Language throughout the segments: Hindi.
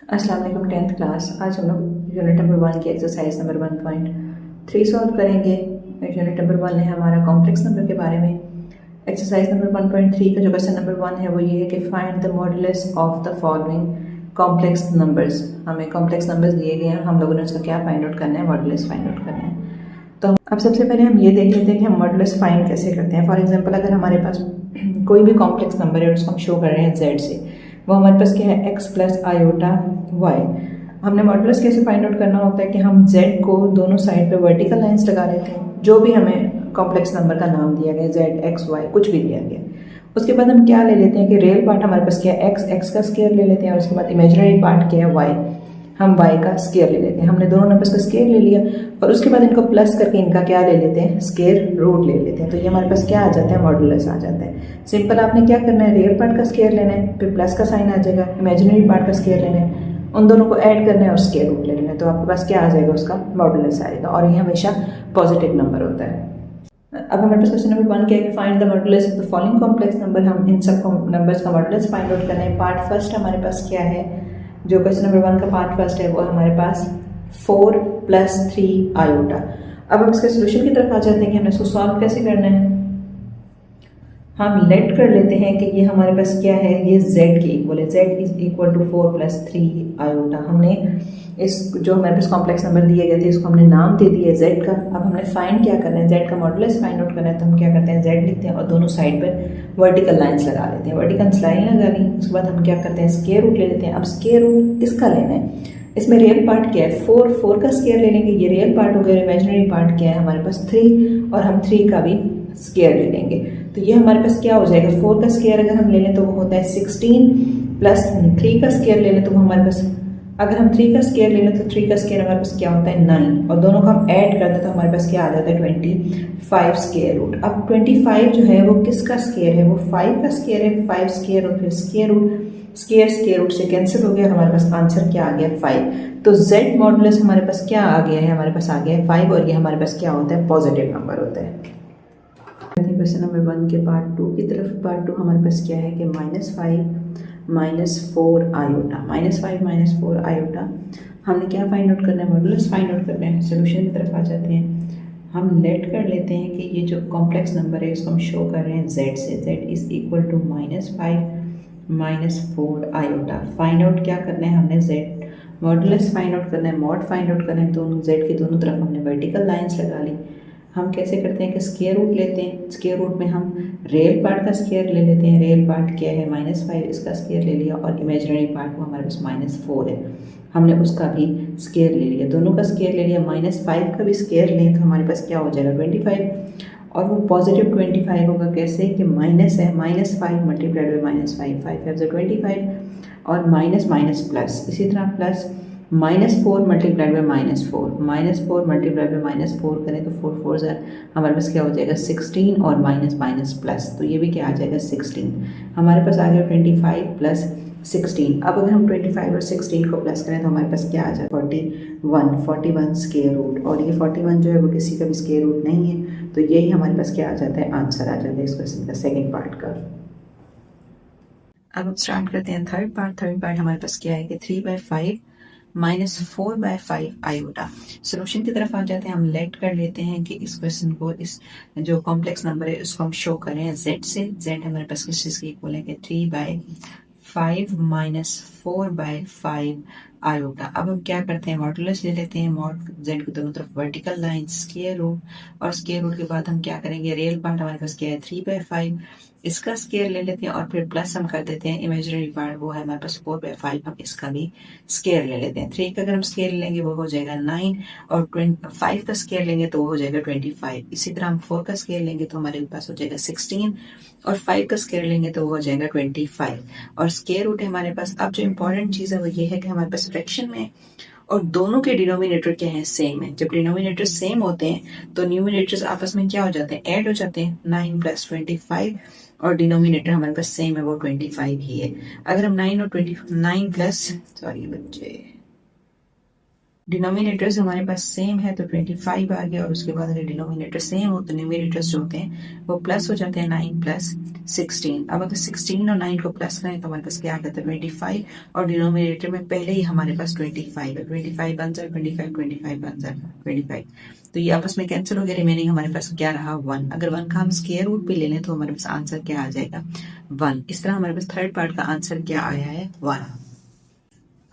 अस्सलाम वालेकुम 10th क्लास। आज हम लोग यूनिट नंबर 1 की एक्सरसाइज नंबर 1.3 सॉल्व करेंगे। यूनिट नंबर 1 है हमारा कॉम्प्लेक्स नंबर के बारे में। एक्सरसाइज नंबर 1.3 का जो क्वेश्चन नंबर 1 है वो ये है कि find the modulus of the following complex numbers. हमें कॉम्प्लेक्स नंबर्स दिए गए हैं, हम लोगों ने उसका क्या फाइंड आउट करना है, मॉडुलस फाइंड आउट करना है। तो अब सबसे पहले हम ये देख लेते हैं कि हम मॉडुलस फाइंड कैसे करते हैं। फॉर एग्जांपल अगर हमारे पास कोई भी कॉम्प्लेक्स नंबर है और उसको हम शो कर रहे हैं z से, वो हमारे पास क्या है x प्लस आयोटा y। हमने मॉडुलस कैसे फाइंड आउट करना होता है कि हम z को दोनों साइड पे वर्टिकल लाइंस लगा लेते हैं, जो भी हमें कॉम्प्लेक्स नंबर का नाम दिया गया, z x y कुछ भी दिया गया। उसके बाद हम क्या ले लेते हैं कि रियल पार्ट हमारे पास क्या है x का स्क्वायर ले लेते हैं, और उसके बाद इमेजिनरी पार्ट क्या है y, हम y का स्क्वायर ले लेते हैं। हमने दोनों नंबर्स का स्क्वायर ले लिया और उसके बाद इनको प्लस करके इनका क्या ले लेते हैं, स्क्वायर रूट ले लेते हैं। तो ये हमारे पास क्या आ जाता है, मॉडुलस आ जाता है। सिंपल आपने क्या करना है, रियल पार्ट का स्क्वायर लेना है, फिर प्लस का साइन आ जाएगा, इमेजिनरी पार्ट का स्क्वायर लेना है, उन दोनों को ऐड करना है और स्क्वायर रूट ले लेना है। तो आपके पास क्या आ जाएगा, उसका मॉडुलस आएगा, और ये हमेशा पॉजिटिव नंबर होता है। अब हमारे पास क्वेश्चन नंबर 1 क्या है, find the modulus of the following complex number. हम इन सब नंबर्स का मॉडुलस फाइंड आउट करना है। पार्ट फर्स्ट हमारे पास क्या है, जो क्वेश्चन नंबर 1 का पार्ट फर्स्ट है वो हमारे पास 4 + 3 आयोटा। अब हम इसके सोल्यूशन की तरफ आ जाते हैं कि हमने इसको सॉल्व कैसे करना है। हम लेट कर लेते हैं कि ये हमारे पास क्या है, ये z के इक्वल है, z = 4 + 3 आयोटा। हमने इस जो हमारे पास कॉम्प्लेक्स नंबर दिए गए थे इसको हमने नाम दे दिया है z का। अब हमने फाइंड क्या करना है, z का मॉडुलस फाइंड आउट करना है। तो हम क्या करते हैं, z लिखते हैं और दोनों साइड पर वर्टिकल लाइंस लगा लेते हैं। वर्टिकल लाइन लगा ली, उसके बाद हम क्या करते हैं, स्क्वायर रूट ले लेते हैं। अब स्क्वायर रूट किसका लेना है, इसमें रियल पार्ट क्या है, 4 का स्क्वायर ले लेंगे, ये रियल पार्ट हो गया। इमेजिनरी पार्ट क्या है हमारे पास 3, और हम 3 का भी स्क्वायर ले लेंगे। तो ये हमारे पास क्या हो जाएगा, 4 का स्क्वायर अगर हम ले लें तो वो होता है 16, प्लस 3 का स्क्वायर ले लें तो वो हमारे पास, अगर हम 3 का स्क्वायर ले लें तो 3 का स्क्वायर हमारे पास क्या होता है 9, और दोनों को हम ऐड कर दें तो हमारे पास क्या आ जाता है 25 स्क्वायर रूट। अब 25 जो है वो किसका स्क्वायर है, वो 5 का स्क्वायर है। 5 स्क्वायर और फिर स्क्वायर रूट, स्क्वायर रूट से कैंसिल हो गया, हमारे पास आंसर क्या आ गया 5। तो z मॉडुलस हमारे पास क्या आ गया है, हमारे पास आ गया है 5, और ये हमारे पास क्या होता है, पॉजिटिव नंबर होता है। क्वेश्चन नंबर 1 के पार्ट 2 की तरफ। पार्ट 2 हमारे पास क्या है कि -5 - 4 आयोटा। -5 - 4 आयोटा हमने क्या फाइंड आउट करना है, मॉडुलस फाइंड आउट करना है। सोल्यूशन की तरफ आ जाते हैं। हम लेट कर लेते हैं कि ये जो कॉम्प्लेक्स नंबर है इसको हम शो कर रहे हैं z से, z = -5 - 4 आयोटा। फाइंड आउट क्या करना है, हमने z मॉडुलस फाइंड आउट करना है, मॉड फाइंड आउट करना है। दोनों z की दोनों तरफ हमने वर्टिकल लाइंस लगा ली। हम कैसे करते हैं कि स्क्वायर रूट लेते हैं, स्क्वायर रूट में हम रियल पार्ट का स्क्वायर ले लेते हैं। रियल पार्ट क्या है -5, इसका स्क्वायर ले लिया, और इमेजिनरी पार्ट वो हमारे पास -4 है, हमने उसका भी स्क्वायर ले लिया। दोनों का स्क्वायर ले लिया, -5 का भी स्क्वायर लें तो हमारे पास क्या हो जाएगा 25, और वो पॉजिटिव 25 होगा। कैसे कि माइनस है, -5 × -5, 5 5 = 25, और माइनस माइनस प्लस, इसी तरह प्लस -4 × -4, -4 × -4 करें तो 4 4 हमारे पास क्या हो जाएगा 16, और माइनस माइनस प्लस, तो ये भी क्या आ जाएगा 16। हमारे पास आ गया 25 + 16। अब अगर हम 25 और 16 को प्लस करें तो हमारे पास क्या आ जाए 41 स्क्वायर रूट, और ये 41 जो है वो किसी का भी स्क्वायर रूट नहीं है। तो यही हमारे पास क्या आ जाता है, आंसर आ जाता है इस क्वेश्चन का सेकेंड पार्ट का। अब हम स्टार्ट करते हैं थर्ड पार्ट। थर्ड पार्ट हमारे पास क्या है कि 3/5 - 4/5 आयोटा। सोल्यूशन की तरफ आ जाते हैं। हम लेट कर लेते हैं कि इस क्वेश्चन को, इस जो कॉम्प्लेक्स नंबर है उसको हम शो करें z से। z हमारे पास किस चीज़ की इक्वल है कि 3/5 - 4/5 आयोटा। अब हम क्या करते हैं, मॉडुलस ले लेते हैं। मॉड z की दोनों तरफ वर्टिकल लाइन, स्क्वायर रूट, और स्क्वायर रूट के बाद हम क्या करेंगे, रियल पार्ट हमारे पास क्या है 3/5, इसका स्क्वायर ले लेते हैं, और फिर प्लस हम कर देते हैं इमेजिनरी पार्ट, वो है हमारे पास 4/5, हम इसका भी स्क्वायर ले लेते हैं। 3 का अगर हम स्क्वायर लेंगे वो हो जाएगा 9, और 5 का स्क्वायर लेंगे तो वो हो जाएगा 25। इसी तरह हम 4 का स्क्वायर लेंगे तो हमारे पास हो जाएगा 16, और 5 का स्क्वायर लेंगे तो वो हो जाएगा 25, और स्क्वायर रूट है हमारे पास। अब जो इंपॉर्टेंट चीज़ है वो ये है कि हमारे पास फ्रैक्शन में और दोनों के डिनोमिनेटर क्या है, सेम है। जब डिनोमिनेटर सेम होते हैं तो न्यूमिनेटर्स आपस में क्या हो जाते हैं, ऐड हो जाते हैं। 9 + 25, और डिनोमिनेटर हमारे पास सेम है, वो 25 ही है। अगर हम 9 और 29 प्लस, सॉरी बच्चे, डिनोमिनेटर्स हमारे पास सेम है तो 25 आ गया, और उसके बाद अगर डिनोमिनेटर सेम हो तो न्यूमिनेटर्स जो होते हैं वो प्लस हो जाते हैं, 9 प्लस 16। अब अगर 16 और 9 को प्लस करें तो हमारे पास क्या आ जाता है 25, और डिनोमिनेटर में पहले ही हमारे पास 25 है, 25 बन जाए 25, 25 बन जाए 25, तो ये आपस में कैंसिल हो गया। रिमेनिंग हमारे पास क्या रहा 1। अगर 1 का हम स्क्वायर रूट पे ले लें तो हमारे पास आंसर क्या आ जाएगा 1। इस तरह हमारे पास थर्ड पार्ट का आंसर क्या आया है 1।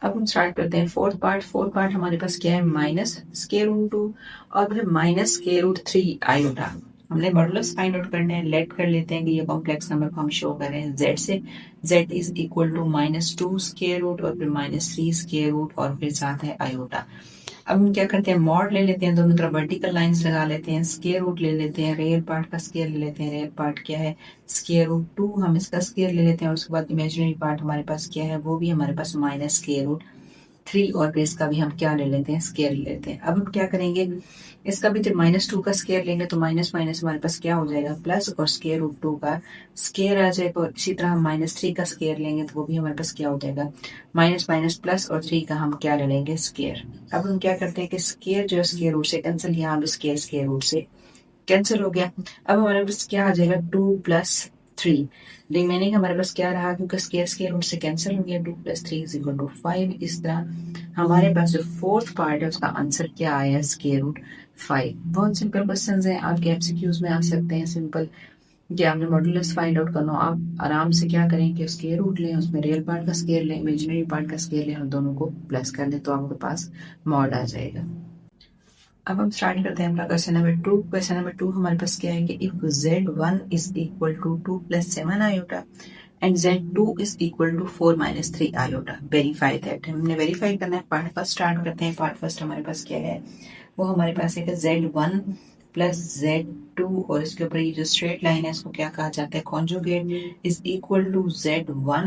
अब हम स्टार्ट करते हैं फोर्थ पार्ट। फोर्थ पार्ट हमारे पास क्या है माइनस स्क्वायर रूट 2 और फिर माइनस स्क्वायर रूट 3 आयोटा। हमने मॉडुलस फाइंड आउट करने हैं, लेट कर लेते हैं कि ये कॉम्प्लेक्स नंबर को हम शो करें z से। z is equal to -2 square root और फिर -3 स्क्वायर रूट और फिर साथ है आयोटा। अब हम क्या करते हैं मॉड ले लेते हैं, दोनों तरफ वर्टिकल लाइंस लगा लेते हैं, स्क्वायर रूट ले लेते हैं, रियल पार्ट का स्क्वायर ले लेते हैं, रियल पार्ट क्या है स्क्वायर रूट 2, हम इसका स्क्वायर ले लेते हैं, और उसके बाद इमेजिनरी पार्ट हमारे पास क्या है वो भी हमारे पास माइनस स्क्वायर रूट 3, और फिर इसका भी हम क्या ले लेते हैं स्क्वायर ले लेते हैं। अब हम क्या करेंगे इसका भी जब -2 का स्क्वायर लेंगे तो माइनस माइनस हमारे पास क्या हो जाएगा प्लस, और स्क्वायर रूट 2 का स्क्वायर आ जाएगा, और इसी तरह हम -3 का स्क्वायर लेंगे तो वो भी हमारे पास क्या हो जाएगा माइनस माइनस प्लस, और 3 का हम क्या ले लेंगे स्क्वायर। अब हम क्या करते हैं कि स्क्वायर जो है स्क्वायर रूट से कैंसिल, यहाँ भी स्क्वायर स्क्वायर रूट से कैंसिल हो गया। अब हमारे पास क्या आ जाएगा 2 प्लस 3। रिमेनिंग हमारे पास क्या रहा क्योंकि स्क्वायर स्क्वायर रूट से कैंसिल हो गया, 2 प्लस 3 इज इक्वल टू 5। इस तरह हमारे पास जो फोर्थ पार्ट है उसका आंसर क्या आया स्क्वायर रूट 5। बहुत सिंपल क्वेश्चन है, आपके एमसीक्यूज में आ सकते हैं सिंपल कि आपने मॉडुलस फाइंड आउट करना हो, आप आराम से क्या करें कि स्क्वायर रूट लें, उसमें रियल पार्ट का स्क्वायर लें, इमेजिनरी पार्ट का स्क्वायर लें और दोनों को प्लस कर दें तो आपके पास मॉड आ जाएगा। अब हम स्टार्ट करते हैं अपना क्वेश्चन नंबर 2। क्वेश्चन नंबर 2 हमारे पास क्या है कि if z1 is equal to 2 plus 7 iota and z2 is equal to 4 minus 3 iota, verify that. हमने वेरीफाई करना है। पार्ट फर्स्ट स्टार्ट करते हैं। पार्ट फर्स्ट हमारे पास क्या है वो हमारे पास है z1 प्लस z2, और इसके ऊपर ये जो स्ट्रेट लाइन है इसको क्या कहा जाता है conjugate, is equal to z1,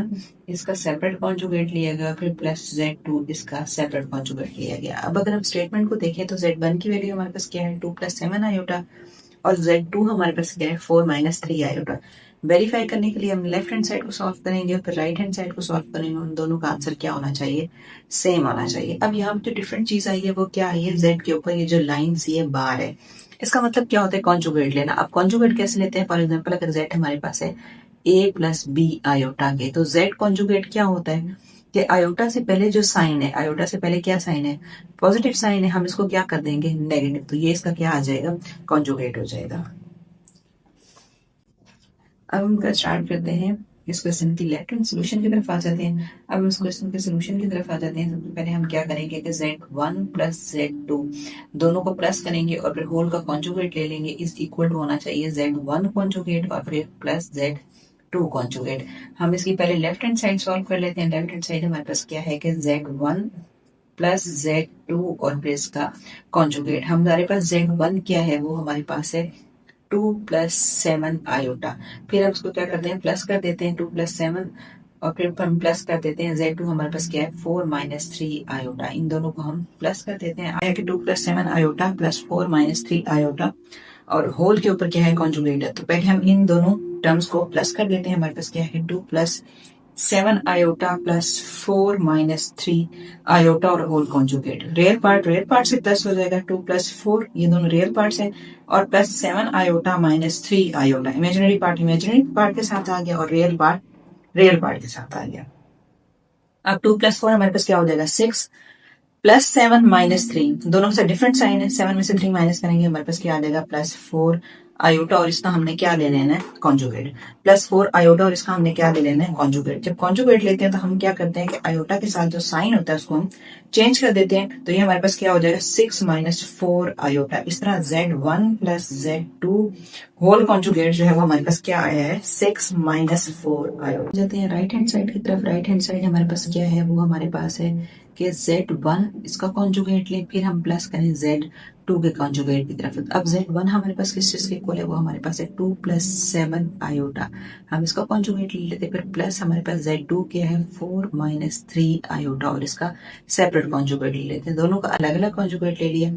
इसका सेपरेट कॉन्जुगेट लिया गया, फिर प्लस z2 इसका सेपरेट कॉन्जुगेट लिया गया। अब अगर हम स्टेटमेंट को देखें तो z1 की वैल्यू हमारे पास क्या है 2 प्लस 7 आयोटा, और z2 हमारे पास क्या है 4 माइनस 3 आयोटा। वेरीफाई करने के लिए हम लेफ्ट हैंड साइड को सॉल्व करेंगे और फिर राइट हैंड साइड को सॉल्व करेंगे। उन दोनों का आंसर क्या होना चाहिए सेम होना चाहिए। अब यहाँ पे जो डिफरेंट चीज आई है वो क्या आई है z के ऊपर ये जो लाइन सी है बार है, इसका मतलब क्या होता है कॉन्जुगेट लेना। अब कॉन्जुगेट कैसे लेते हैं, फॉर एग्जाम्पल अगर z हमारे पास है a प्लस बी आयोटा के, तो z कॉन्जुगेट क्या होता है कि आयोटा से पहले जो साइन है, आयोटा से पहले क्या साइन है पॉजिटिव साइन है, हम इसको क्या कर देंगे नेगेटिव, तो ये इसका क्या आ जाएगा कॉन्जुगेट हो जाएगा। अब हम स्टार्ट करते हैं इस क्वेश्चन की लेफ्ट हैंड सोल्यूशन की तरफ आ जाते हैं। अब हम इस क्वेश्चन के सोल्यूशन की तरफ आ जाते हैं। सबसे पहले हम क्या करेंगे कि z1 प्लस z2 दोनों को प्लस करेंगे और फिर होल का कॉन्जुगेट ले लेंगे, इज इक्वल टू होना चाहिए z1 कॉन्जुगेट और फिर प्लस z2 कॉन्जुगेट। हम इसकी पहले लेफ्ट हैंड साइड सॉल्व कर लेते हैं। लेफ्ट हैंड साइड हमारे पास क्या है कि z1 प्लस z2 और फिर इसका कॉन्जुगेट। हमारे पास z1 क्या है वो हमारे पास है 2 प्लस 7 आयोटा, फिर हम उसको क्या करते हैं प्लस कर देते हैं 2 प्लस 7, और फिर हम प्लस कर देते हैं z2 हमारे पास क्या है 4 माइनस 3 आयोटा। इन दोनों को हम प्लस कर देते हैं, आया कि 2 plus 7 iota plus 4 minus 3 iota, और होल के ऊपर क्या है कॉन्जुगेट है, तो पहले हम इन दोनों टर्म्स को प्लस कर देते हैं। हमारे पास क्या है 2 plus 7 iota plus 4 minus 3 iota और होल कॉन्जुगेट। रियल पार्ट से प्लस हो जाएगा 2 प्लस 4, ये दोनों रियल पार्ट्स हैं, और plus 7 iota minus 3 iota. Imaginary part के साथ आ गया और रियल पार्ट के साथ आ गया। अब 2 प्लस 4 हमारे पास क्या हो जाएगा 6 प्लस 7 माइनस 3, दोनों से डिफरेंट साइन है, 7 में से 3 माइनस करेंगे हमारे पास क्या आ जाएगा प्लस 4 आयोटा, और इसका हमने क्या ले लेना है कॉन्जुगेट। प्लस 4 आयोटा और इसका हमने क्या ले लेना है कॉन्जुगेट। जब कॉन्जुगेट लेते हैं तो हम क्या करते हैं कि आयोटा के साथ जो साइन होता है उसको हम चेंज कर देते हैं, तो ये हमारे पास क्या हो जाएगा 6 माइनस 4 आयोटा। इस तरह z1 plus z2 whole conjugate जो है वो हमारे पास क्या आया है 6 माइनस 4 आयोटा। जाते हैं राइट हैंड साइड की तरफ। राइट हैंड साइड हमारे पास क्या है वो हमारे पास है कि z1 इसका कॉन्जुगेट लें, फिर हम प्लस करें z2 के कॉन्जुगेट की तरफ। अब z1 हमारे पास किस चीज के इक्वल है वो हमारे पास है 2 प्लस 7 आयोटा, हम इसका कॉन्जुगेट ले लेते, फिर प्लस हमारे पास z2 क्या है 4 माइनस 3 आयोटा, और इसका सेपरेट कॉन्जुगेट ले लेते हैं। दोनों का अलग अलग कॉन्जुगेट ले लिया।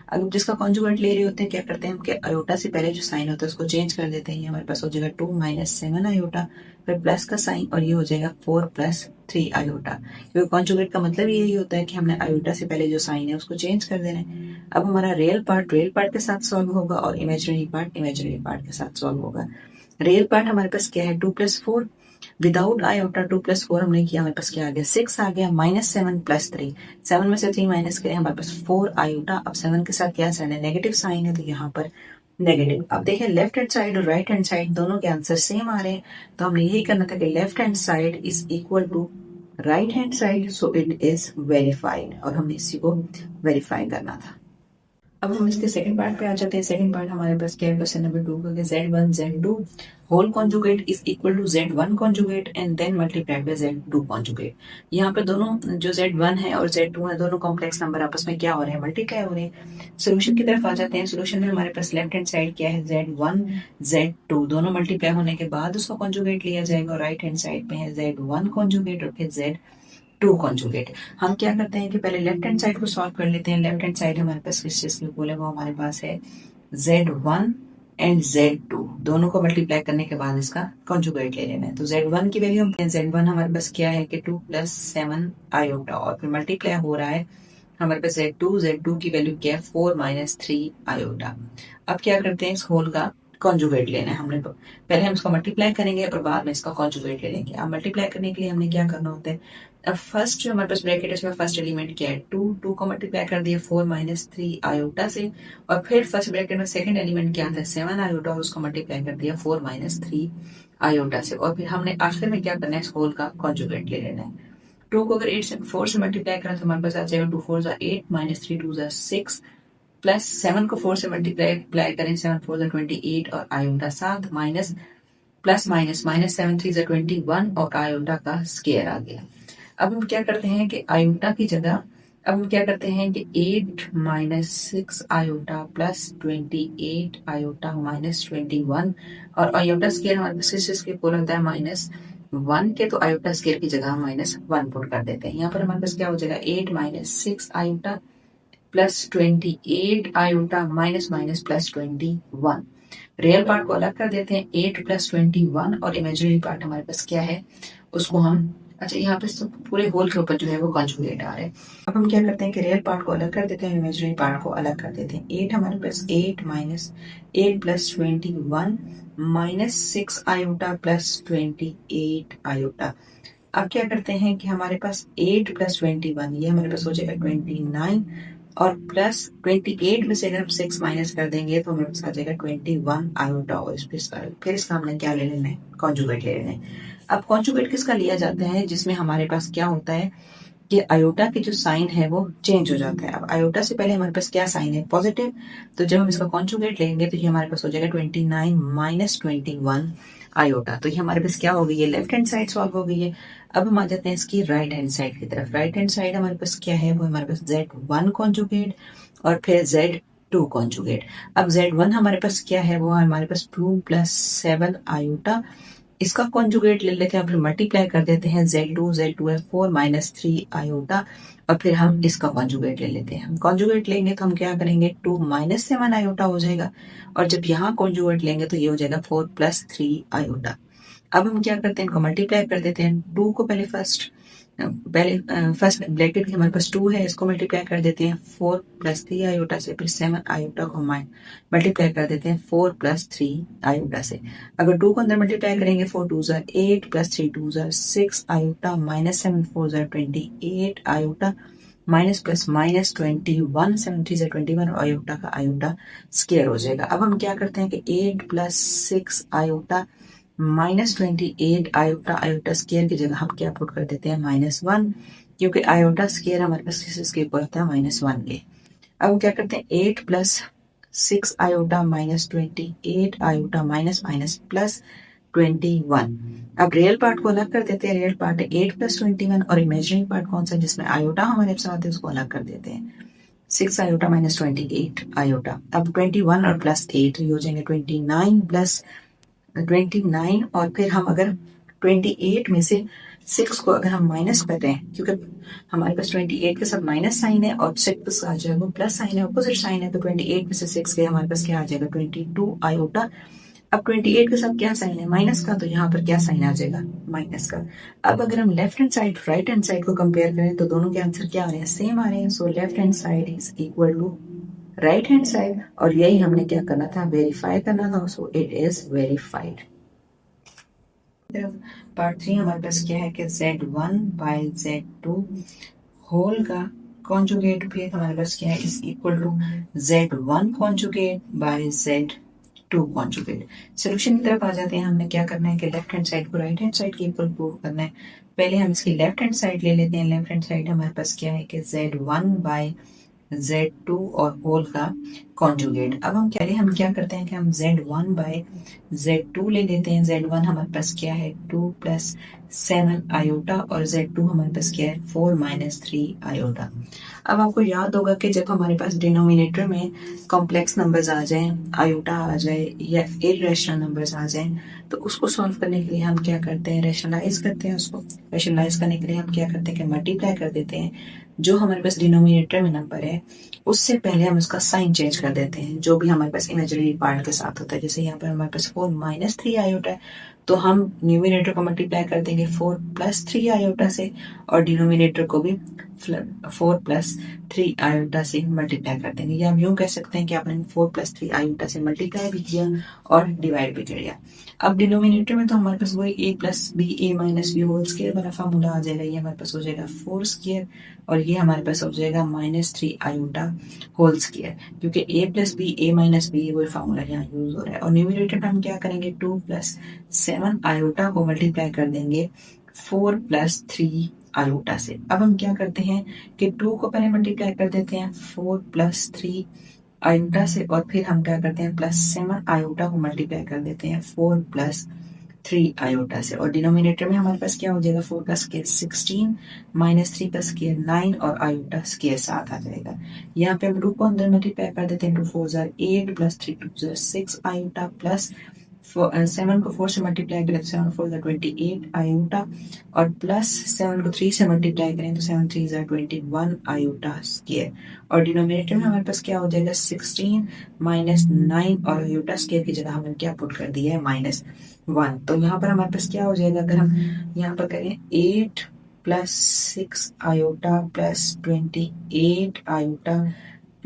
अब जिसका कॉन्जुगेट ले रहे होते हैं क्या करते हैं हम कि आयोटा से पहले जो साइन होता है उसको चेंज कर देते हैं। हमारे पास हो जाएगा 2 माइनस 7 आयोटा फिर प्लस का साइन और ये हो जाएगा 4 + 3 आयोटा, क्योंकि कॉन्जुगेट का मतलब यही होता है कि हमने आयोटा से पहले जो साइन है उसको चेंज कर देना है। अब हमारा रियल पार्ट के साथ सॉल्व होगा और इमेजिनरी पार्ट के साथ सॉल्व होगा। रियल पार्ट हमारे पास क्या है 2 + 4, विदाउट आयोटा 2 + 4 हमने किया, हमारे पास क्या आ गया 6 आ गया, -7 + 3, 7 में से 3 माइनस करें हमारे पास 4 आयोटा। अब 7 के साथ क्या साइन है, नेगेटिव साइन है, तो यहाँ पर नेगेटिव। अब देखिए लेफ्ट हैंड साइड और राइट हैंड साइड दोनों के आंसर सेम आ रहे हैं, तो हमने यही करना था कि left hand side is equal to right hand side, so it is verified, और हमने इसी को वेरीफाई करना था। अब हम इसके सेकंड पार्ट पे आ जाते हैं। सेकंड पार्ट हमारे पास क्या है, क्वेश्चन नंबर 2 का, Z1 Z2 whole conjugate is equal to Z1 conjugate and then multiplied by Z2 conjugate. यहाँ पे दोनों जो Z1 है और Z2 है दोनों कॉम्प्लेक्स नंबर आपस में क्या हो रहे हैं, मल्टीप्लाई हो रहे हैं। सोल्यूशन की तरफ आ जाते हैं। सोल्यूशन में हमारे पास लेफ्ट हैंड साइड क्या है, Z1 Z2 दोनों मल्टीप्लाई होने के बाद उसका कॉन्जुगेट लिया जाएगा, और राइट हैंड साइड पे है Z1 कॉन्जुगेट और फिर Z2 कॉन्जुगेट। हम क्या करते हैं कि पहले लेफ्ट हैंड साइड को सॉल्व कर लेते हैं। लेफ्ट हैंड साइड हमारे पास किस चीज की इक्वल है, वो हमारे पास है Z1 एंड Z2 दोनों को मल्टीप्लाई करने के बाद इसका कॉन्जुगेट ले लेना है। तो Z1 की वैल्यू हम Z1 हमारे पास क्या है कि 2 + 7 आयोटा, और फिर मल्टीप्लाई हो रहा है हमारे पास Z2 की वैल्यू क्या है 4 - 3 आयोटा। अब क्या करते हैं, इस होल का कॉन्जुगेट लेना है हमने, पहले हम इसको मल्टीप्लाई करेंगे और बाद में इसका कॉन्जुगेट ले लेंगे। अब मल्टीप्लाई करने के लिए हमने क्या करना होता है, अब फर्स्ट जो हमारे पास ब्रैकेट है उसमें फर्स्ट एलिमेंट क्या है 2 को मल्टीप्लाई कर दिया 4 - 3 आयोटा से, और फिर फर्स्ट ब्रैकेट में सेकंड एलिमेंट क्या आता है 7 आयोटा, और उसको मल्टीप्लाई कर दिया 4 - 3 आयोटा से, और फिर हमने आखिर में क्या करना है, इस होल का कॉन्जुगेट ले लेना है। 2 को अगर 4 से मल्टीप्लाई करें तो हमारे पास आ जाएगा 2 4 8 - 3 2 6, प्लस 7 को 4 से मल्टीप्लाई करें 7 4 28 और आयोटा 7, माइनस प्लस माइनस -7 3 21 और आयोटा का स्केयर आ गया। अब हम क्या करते हैं कि आयोटा की जगह अब हम क्या करते हैं कि 8 - 6 आयोटा प्लस 28 आयोटा -21, और आयोटा स्केयर हमारे पास किस के इक्वल होता है -1 के, तो आयोटा स्केयर की जगह हम -1 पुट कर देते हैं। यहाँ पर हमारे पास क्या हो जाएगा 8 - 6 iota plus 28 iota minus plus 21। Real part को अलग कर देते हैं 8 + 21, और इमेजिनरी पार्ट हमारे पास क्या है उसको हम, अच्छा यहाँ पे तो पूरे होल के ऊपर जो है वो कॉन्जुगेट आ रहा है। अब हम क्या करते हैं कि रियल पार्ट को अलग कर देते हैं, इमेजिनरी पार्ट को अलग कर देते हैं। 8 हमारे पास 8 + 21 -6 आयोटा प्लस 28 आयोटा। अब क्या करते हैं कि हमारे पास 8 + 21 ये हमारे पास हो जाएगा 29, और प्लस 28 में से अगर हम 6 माइनस कर देंगे तो हमारे पास आ जाएगा 21 आयोटा, और फिर इसका हमने क्या ले लेना है, कॉन्जुगेट ले लेना है। अब कॉन्जुगेट किसका लिया जाता है, जिसमें हमारे पास क्या होता है कि आयोटा की जो साइन है वो चेंज हो जाता है। अब आयोटा से पहले हमारे पास क्या साइन है, पॉजिटिव, तो जब हम इसका कॉन्जुगेट लेंगे तो ये हमारे पास हो जाएगा 29 - 21 आयोटा। तो ये हमारे पास क्या हो गई है, लेफ्ट हैंड साइड सॉल्व हो गई है। अब हम आ जाते हैं इसकी राइट हैंड साइड की तरफ। राइट हैंड साइड हमारे पास क्या है, वो हमारे पास Z1 कॉन्जुगेट और फिर Z2 कॉन्जुगेट। अब Z1 हमारे पास क्या है, वो हमारे पास 2 + 7 आयोटा, इसका कॉन्जुगेट ले लेते हैं, फिर मल्टीप्लाई कर देते हैं Z2 है 4 - 3 आयोटा, और फिर हम इसका कॉन्जुगेट ले लेते हैं। हम कॉन्जुगेट लेंगे तो हम क्या करेंगे 2 - 7 आयोटा हो जाएगा, और जब यहाँ कॉन्जुगेट लेंगे तो ये हो जाएगा 4 + 3 आयोटा। अब हम क्या करते हैं, इनको मल्टीप्लाई कर देते हैं। 2 को पहले फर्स्ट ब्रैकेट के हमारे पास 2 है, इसको मल्टीप्लाई कर देते हैं 4 + 3 आयोटा से, फिर 7 आयोटा को मल्टीप्लाई कर देते हैं 4 + 3 आयोटा से। अगर 2 को अंदर मल्टीप्लाई करेंगे 4 2 8 + 3 2 6 आयोटा, -7 4 28 आयोटा, माइनस प्लस -21 7 3 21, और आयोटा का आयोटा स्केयर हो जाएगा। अब हम क्या करते हैं कि 8 + 6 आयोटा -28 आयोटा स्केयर की जगह हम क्या पुट कर देते हैं -1, क्योंकि आयोटा स्केयर हमारे पास किसके इक्वल होता है -1 के। अब हम क्या करते हैं 8 + 6 आयोटा -28 आयोटा माइनस प्लस 21। अब रियल पार्ट को अलग कर देते हैं। रियल पार्ट है 8 + 21, और इमेजिनरी पार्ट कौन सा, जिसमें आयोटा हमारे साथ है, उसको अलग कर देते हैं। 6 आयोटा -28 आयोटा। अब 21 और +8 ये हो जाएंगे 29 + 29, और फिर हम अगर 28 में से 6 को अगर हम माइनस कर रहे हैं, क्योंकि हमारे पास 28 के साथ माइनस साइन है और 6 आ जाएगा प्लस साइन है, अपोजिट साइन है, तो 28 में से 6 गए हमारे पास क्या आ जाएगा 22 आयोटा। अब 28 के साथ क्या साइन है, माइनस का, तो यहाँ पर क्या साइन आ जाएगा, माइनस का। अब अगर हम left hand side right hand side को कंपेयर करें तो दोनों के आंसर क्या आ रहे हैं, सेम आ रहे हैं। So left hand side is equal to right hand side, और यही हमने क्या करना था, वेरीफाई करना था। So it is verified. Part 3 हमारे पास क्या है कि Z1 बाय Z2 होल का कॉन्जुगेट, फिर हमारे पास क्या है, is equal to Z1 conjugate by Z2 conjugate. Solution की तरफ आ जाते हैं। हमने क्या करना है कि लेफ्ट हैंड साइड को राइट हैंड साइड के इक्वल प्रूव करना है। पहले हम इसकी लेफ्ट हैंड साइड ले लेते हैं। लेफ्ट हैंड साइड हमारे पास क्या है कि Z1 बाय Z2 और होल का कॉन्जुगेट। अब हम क्या करते हैं कि हम Z1 बाय Z2 ले लेते हैं। Z1 हमारे पास क्या है, 2 प्लस 7 आयोटा, और Z2 हमारे पास क्या है, 4 माइनस 3 आयोटा। अब आपको याद होगा कि जब हमारे पास डिनोमिनेटर में कॉम्प्लेक्स नंबर्स आ जाएं, आयोटा आ जाए या इरेशनल नंबर्स आ जाएं, तो उसको सॉल्व करने के लिए हम क्या करते हैं, रैशनलाइज करते हैं। उसको रैशनलाइज करने के लिए हम क्या करते हैं कि मल्टीप्लाई कर देते हैं। जो हमारे पास डिनोमिनेटर में नंबर है उससे पहले हम उसका साइन चेंज कर देते हैं, जो भी हमारे पास इमेजिनरी पार्ट के साथ होता है। जैसे यहाँ पर हमारे पास 4 माइनस 3 आयोटा है, तो हम न्यूमिनेटर को मल्टीप्लाई कर देंगे 4 प्लस 3 आयोटा से, और डिनोमिनेटर को भी 4 प्लस 3 आयोटा से मल्टीप्लाई कर देंगे। या हम यूं कह सकते हैं कि आपने 4 प्लस 3 आयोटा से मल्टीप्लाई भी किया और डिवाइड भी किया। अब डिनोमिनेटर में तो हमारे पास वही a plus B A minus B whole square वाला फार्मूला आ जाएगा। ये हमारे पास हो जाएगा 4 स्क्वायर, और ये हमारे पास हो जाएगा माइनस 3 आयोटा होल स्क्वायर, क्योंकि a plus B A minus B वही फार्मूला यहाँ यूज हो रहा है। और न्यूमिनेटर में हम क्या करेंगे, 2 प्लस 7 आयोटा को मल्टीप्लाई कर देंगे 4 प्लस 3 आयोटा से। अब हम क्या करते हैं कि 2 को पहले मल्टीप्लाई कर देते हैं 4 प्लस 3 आयोटा से, और फिर हम क्या करते हैं प्लस 7 आयोटा को मल्टीप्लाई कर देते हैं 4 प्लस 3 आयोटा से। और डिनोमिनेटर में हमारे पास क्या हो जाएगा, 4 का स्क्वायर 16 माइनस 3 का स्क्वायर 9 और आयोटा स्क्वायर 7 आ जाएगा। यहाँ पे हम 2 को अंदर मल्टीप्लाई कर देते हैं, 2 4 जार 8 प्लस 3 2 6 आयोटा, प्लस 7 को 4 से मल्टीप्लाई करें तो 7 4 28 आयोटा, और प्लस 7 को 3 से मल्टीप्लाई करें तो 7 3 21 आयोटा स्क्वायर। और डिनोमिनेटर में हमारे पास क्या हो जाएगा, 16 माइनस 9 और आयोटा स्क्वायर की जगह हमने क्या पुट कर दिया है, -1। तो यहाँ पर हमारे पास क्या हो जाएगा, अगर हम यहाँ पर करें 8 plus 6 iota plus 28 iota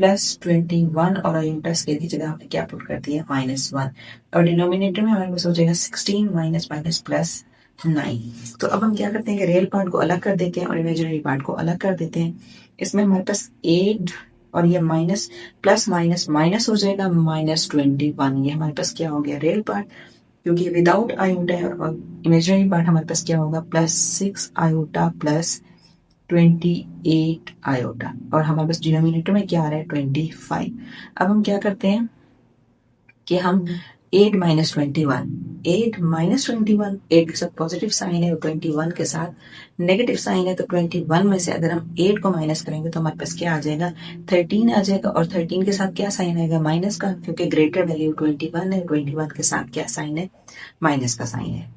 plus 21, और आयोटा स्क्वायर की जगह हमने क्या पुट कर दिया, -1। और डिनोमिनेटर में हमारे पास हो जाएगा 16 माइनस माइनस प्लस 9। तो अब हम क्या करते हैं कि रियल पार्ट को अलग कर देते हैं और इमेजिनरी पार्ट को अलग कर देते हैं। इसमें हमारे पास 8 और ये माइनस प्लस माइनस माइनस हो जाएगा -21। ये हमारे पास क्या हो गया, रियल पार्ट, क्योंकि विदाउट आयोटा है। और इमेजिनरी पार्ट हमारे पास क्या होगा, +6 आयोटा प्लस 28 आयोटा, और हमारे पास डिनोमिनेटर में क्या आ रहा है, 25। अब हम क्या करते हैं कि हम 8 माइनस 21, 8 माइनस 21, 8 के साथ पॉजिटिव साइन है और 21 के साथ नेगेटिव साइन है, तो 21 में से अगर हम 8 को माइनस करेंगे तो हमारे पास क्या आ जाएगा, 13 आ जाएगा। और 13 के साथ क्या साइन आएगा, माइनस का, क्योंकि ग्रेटर वैल्यू 21 है। 21 के साथ क्या साइन है, माइनस का साइन है।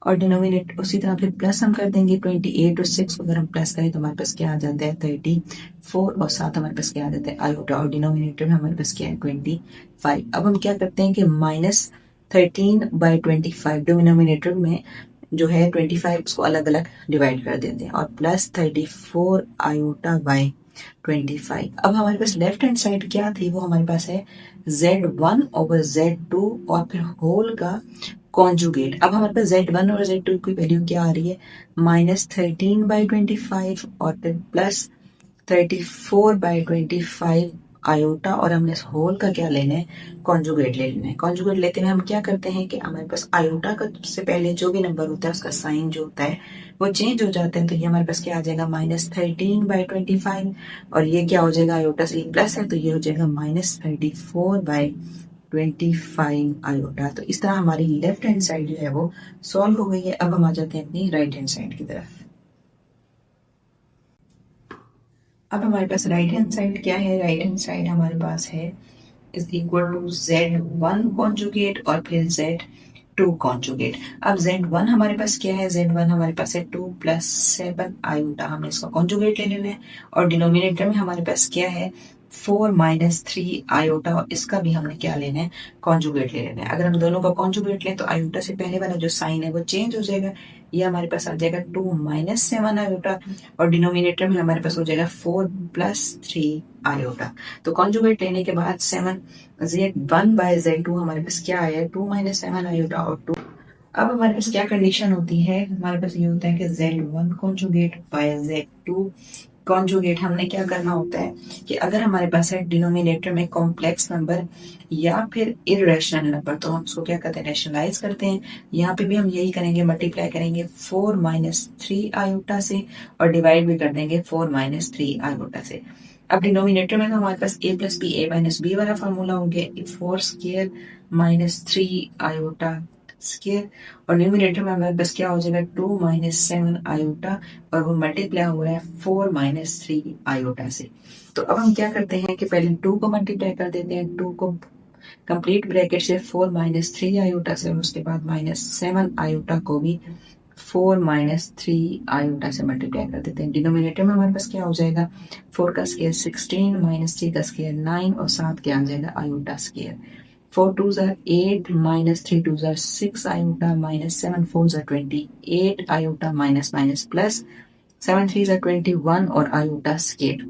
और डिनोमिनेटर उसी तरह फिर प्लस हम कर देंगे 28 और 6 को अगर हम प्लस करें तो हमारे पास क्या आ जाता है, 34, और साथ हमारे पास क्या आ जाता है, आयोटा। और डिनोमिनेटर में हमारे पास क्या है, 25। अब हम क्या करते हैं कि -13/25 डिनोमिनेटर में जो है 25 उसको अलग अलग डिवाइड कर देते हैं, और प्लस 34 आयोटा बाय 25। अब हमारे पास लेफ्ट हैंड साइड क्या थी, वो हमारे पास है Z1 ओवर Z2 और फिर होल का कॉन्जुगेट। अब हमारे पास Z1 और Z2 की वैल्यू क्या आ रही है, -13/25 और फिर +34/25 आयोटा, और हमने होल का क्या लेना है, कॉन्जुगेट ले लेना है। कॉन्जुगेट लेते हुए हम क्या करते हैं कि हमारे पास आयोटा का से पहले जो भी नंबर होता है उसका साइन जो होता है वो चेंज हो जाता है। तो ये हमारे पास क्या आ जाएगा, -13/25, और ये क्या हो जाएगा, आयोटा से प्लस है तो ये हो जाएगा -34/25 आयोटा। तो इस तरह हमारी लेफ्ट हैंड साइड जो है वो सॉल्व हो गई है। अब हम आ जाते हैं अपनी राइट हैंड साइड की तरफ। अब हमारे पास राइट हैंड साइड क्या है, राइट हैंड साइड हमारे पास है is equal to Z1 conjugate और फिर Z2 कॉन्जुगेट। अब Z1 हमारे पास क्या है, Z1 हमारे पास है 2 + 7 आयोटा, हमने इसका कॉन्जुगेट ले लेना है। और डिनोमिनेटर में हमारे पास क्या है, 4 माइनस 3 आयोटा, और इसका भी हमने क्या लेना है, कॉन्जुगेट ले लेना है। अगर हम दोनों का कॉन्जुगेट लें तो आयोटा से पहले वाला जो साइन है वो चेंज हो जाएगा, ये हमारे पास आ जाएगा 2 माइनस 7 आयोटा, और डिनोमिनेटर में हमारे पास हो जाएगा 4 प्लस 3 आयोटा। तो कॉन्जुगेट लेने के बाद 7 Z1 बाय Z2 हमारे पास क्या आया है, 2 माइनस 7 आयोटा और 2। अब हमारे पास क्या कंडीशन होती है, हमारे पास ये होता है कि Z1 conjugate by Z2 conjugate. हमने क्या करना होता है कि अगर हमारे पास है डिनोमिनेटर में कॉम्प्लेक्स नंबर या फिर इरेशनल नंबर, तो हम उसको क्या करते हैं, रैशनलाइज करते हैं। यहाँ पे भी हम यही करेंगे, मल्टीप्लाई करेंगे 4 माइनस 3 आयोटा से, और डिवाइड भी कर देंगे 4 माइनस 3 आयोटा से। अब डिनोमिनेटर में तो हमारे पास a plus B, A minus B वाला फॉर्मूला हो गया, 4 स्क्वायर माइनस 3 आयोटा स्क्वायर, और न्यूमिनेटर में हमारे पास क्या हो जाएगा, 2 माइनस 7 आयोटा, और वो मल्टीप्लाई हुआ है 4 माइनस 3 आयोटा से। तो अब हम क्या करते हैं कि पहले 2 को मल्टीप्लाई कर देते हैं, 2 को कंप्लीट ब्रैकेट से 4 माइनस 3 आयोटा से, और उसके बाद माइनस 7 आयोटा को भी 4 माइनस 3 आयोटा से मल्टीप्लाई कर देते हैं। डिनोमिनेटर में हमारे पास क्या हो जाएगा, 4 का स्क्वायर 16 माइनस 3 का स्क्वायर 9, और साथ क्या आ जाएगा, iota square. 4 2s are 8 minus 3 2s are 6 iota minus 7 4s are 28 iota minus minus plus 7 3s are 21 और iota स्केयर।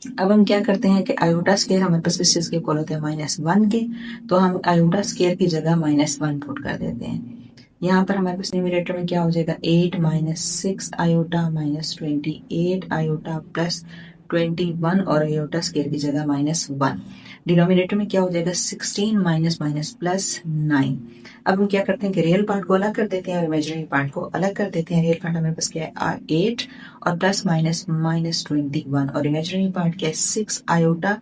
अब हम क्या करते हैं कि आयोटा स्केयर हमारे पास किस चीज के इक्वल होते हैं, -1 के, तो हम आयोटा स्केयर की जगह -1 पुट कर देते हैं। यहाँ पर हमारे पास न्यूमरेटर में क्या हो जाएगा, 8 minus 6 iota minus 28 iota plus 21, और आयोटा स्केयर की जगह -1। डिनोमिनेटर में क्या हो जाएगा, 16 माइनस माइनस प्लस 9। अब हम क्या करते हैं कि रियल पार्ट को अलग कर देते हैं और इमेजिनरी पार्ट को अलग कर देते हैं। रियल पार्ट हमारे पास क्या है, 8 और प्लस माइनस माइनस 21, और इमेजिनरी पार्ट क्या है, 6 आयोटा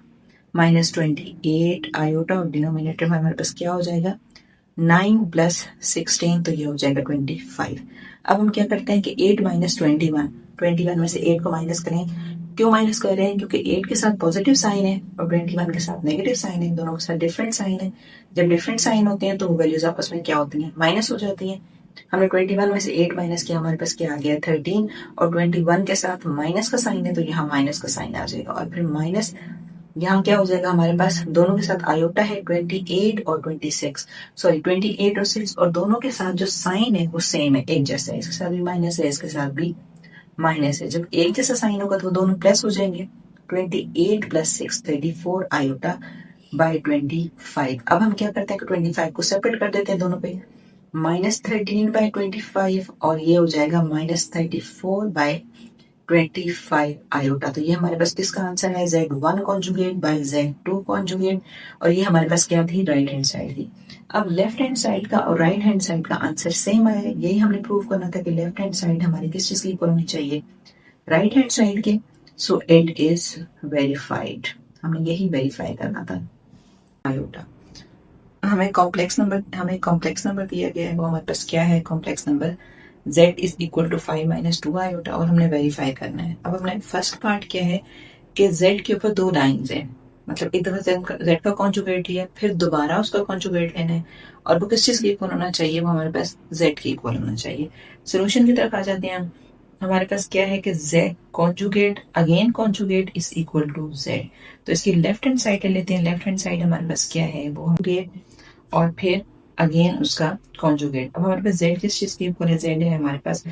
माइनस 28 आयोटा, और डिनोमिनेटर में हमारे पास क्या हो जाएगा, 9 प्लस 16, तो ये हो जाएगा 25। अब हम क्या करते हैं कि 8 माइनस 21 में से 8 को माइनस करें। क्यों माइनस कर रहे हैं, क्योंकि 8 के साथ पॉजिटिव साइन है और 21 के साथ नेगेटिव साइन है, दोनों के साथ डिफरेंट साइन है। जब डिफरेंट साइन होते हैं तो वैल्यूज आपस में क्या होती हैं, माइनस हो जाती हैं। हमने 21 में से 8 माइनस किया, हमारे पास क्या आ गया, 13, और 21 के साथ माइनस का साइन है तो यहाँ माइनस का साइन आ जाएगा, और फिर माइनस यहाँ क्या हो जाएगा, हमारे पास दोनों के साथ आयोटा है 28 और 26, सॉरी 28 और 6, और दोनों के साथ जो साइन है वो सेम है, एक जैसा है। इसके साथ भी माइनस है, इसके साथ भी माइनस है। जब एक जैसा साइन होगा तो दोनों प्लस हो जाएंगे। 28 प्लस 6 34 आयोटा बाय 25। अब हम क्या करते हैं कि 25 को सेपरेट कर देते हैं दोनों पे, -13 बाय 25, और ये हो जाएगा -34 बाय 25 आयोटा। तो ये हमारे पास किसका आंसर है, Z1 conjugate by Z2 conjugate, और ये हमारे पास क्या थी, राइट हैंड साइड थी। अब लेफ्ट हैंड साइड का और राइट हैंड साइड का आंसर सेम आया है। यही हमने प्रूव करना था कि लेफ्ट हैंड साइड हमारी किस चीज की इक्वल होनी चाहिए, राइट हैंड साइड के। सो इट इज वेरीफाइड, हमें यही वेरीफाई करना था। आयोटा हमें कॉम्प्लेक्स नंबर दिया गया है, वो हमारे पास क्या है, complex number z is equal to 5 minus 2 iota, और हमने वेरीफाई करना है। अब हमने फर्स्ट पार्ट क्या है कि z के ऊपर 2 लाइंस हैं, मतलब एक दफा z का कॉन्जुगेट लिया, फिर दोबारा उसका कॉन्जुगेट लेना है, और वो किस चीज की इक्वल होना चाहिए, वो हमारे पास z की इक्वल होना चाहिए। सोल्यूशन की तरफ आ जाते हैं हम। हमारे पास क्या है कि z conjugate again conjugate is equal to z, तो इसकी लेफ्ट हैंड साइड ले लेते हैं। लेफ्ट हैंड साइड हमारे पास क्या है, वो गेट, और फिर अगेन उसका कॉन्जुगेट। अब हमारे पास z किस चीज की इक्वल है, z है हमारे पास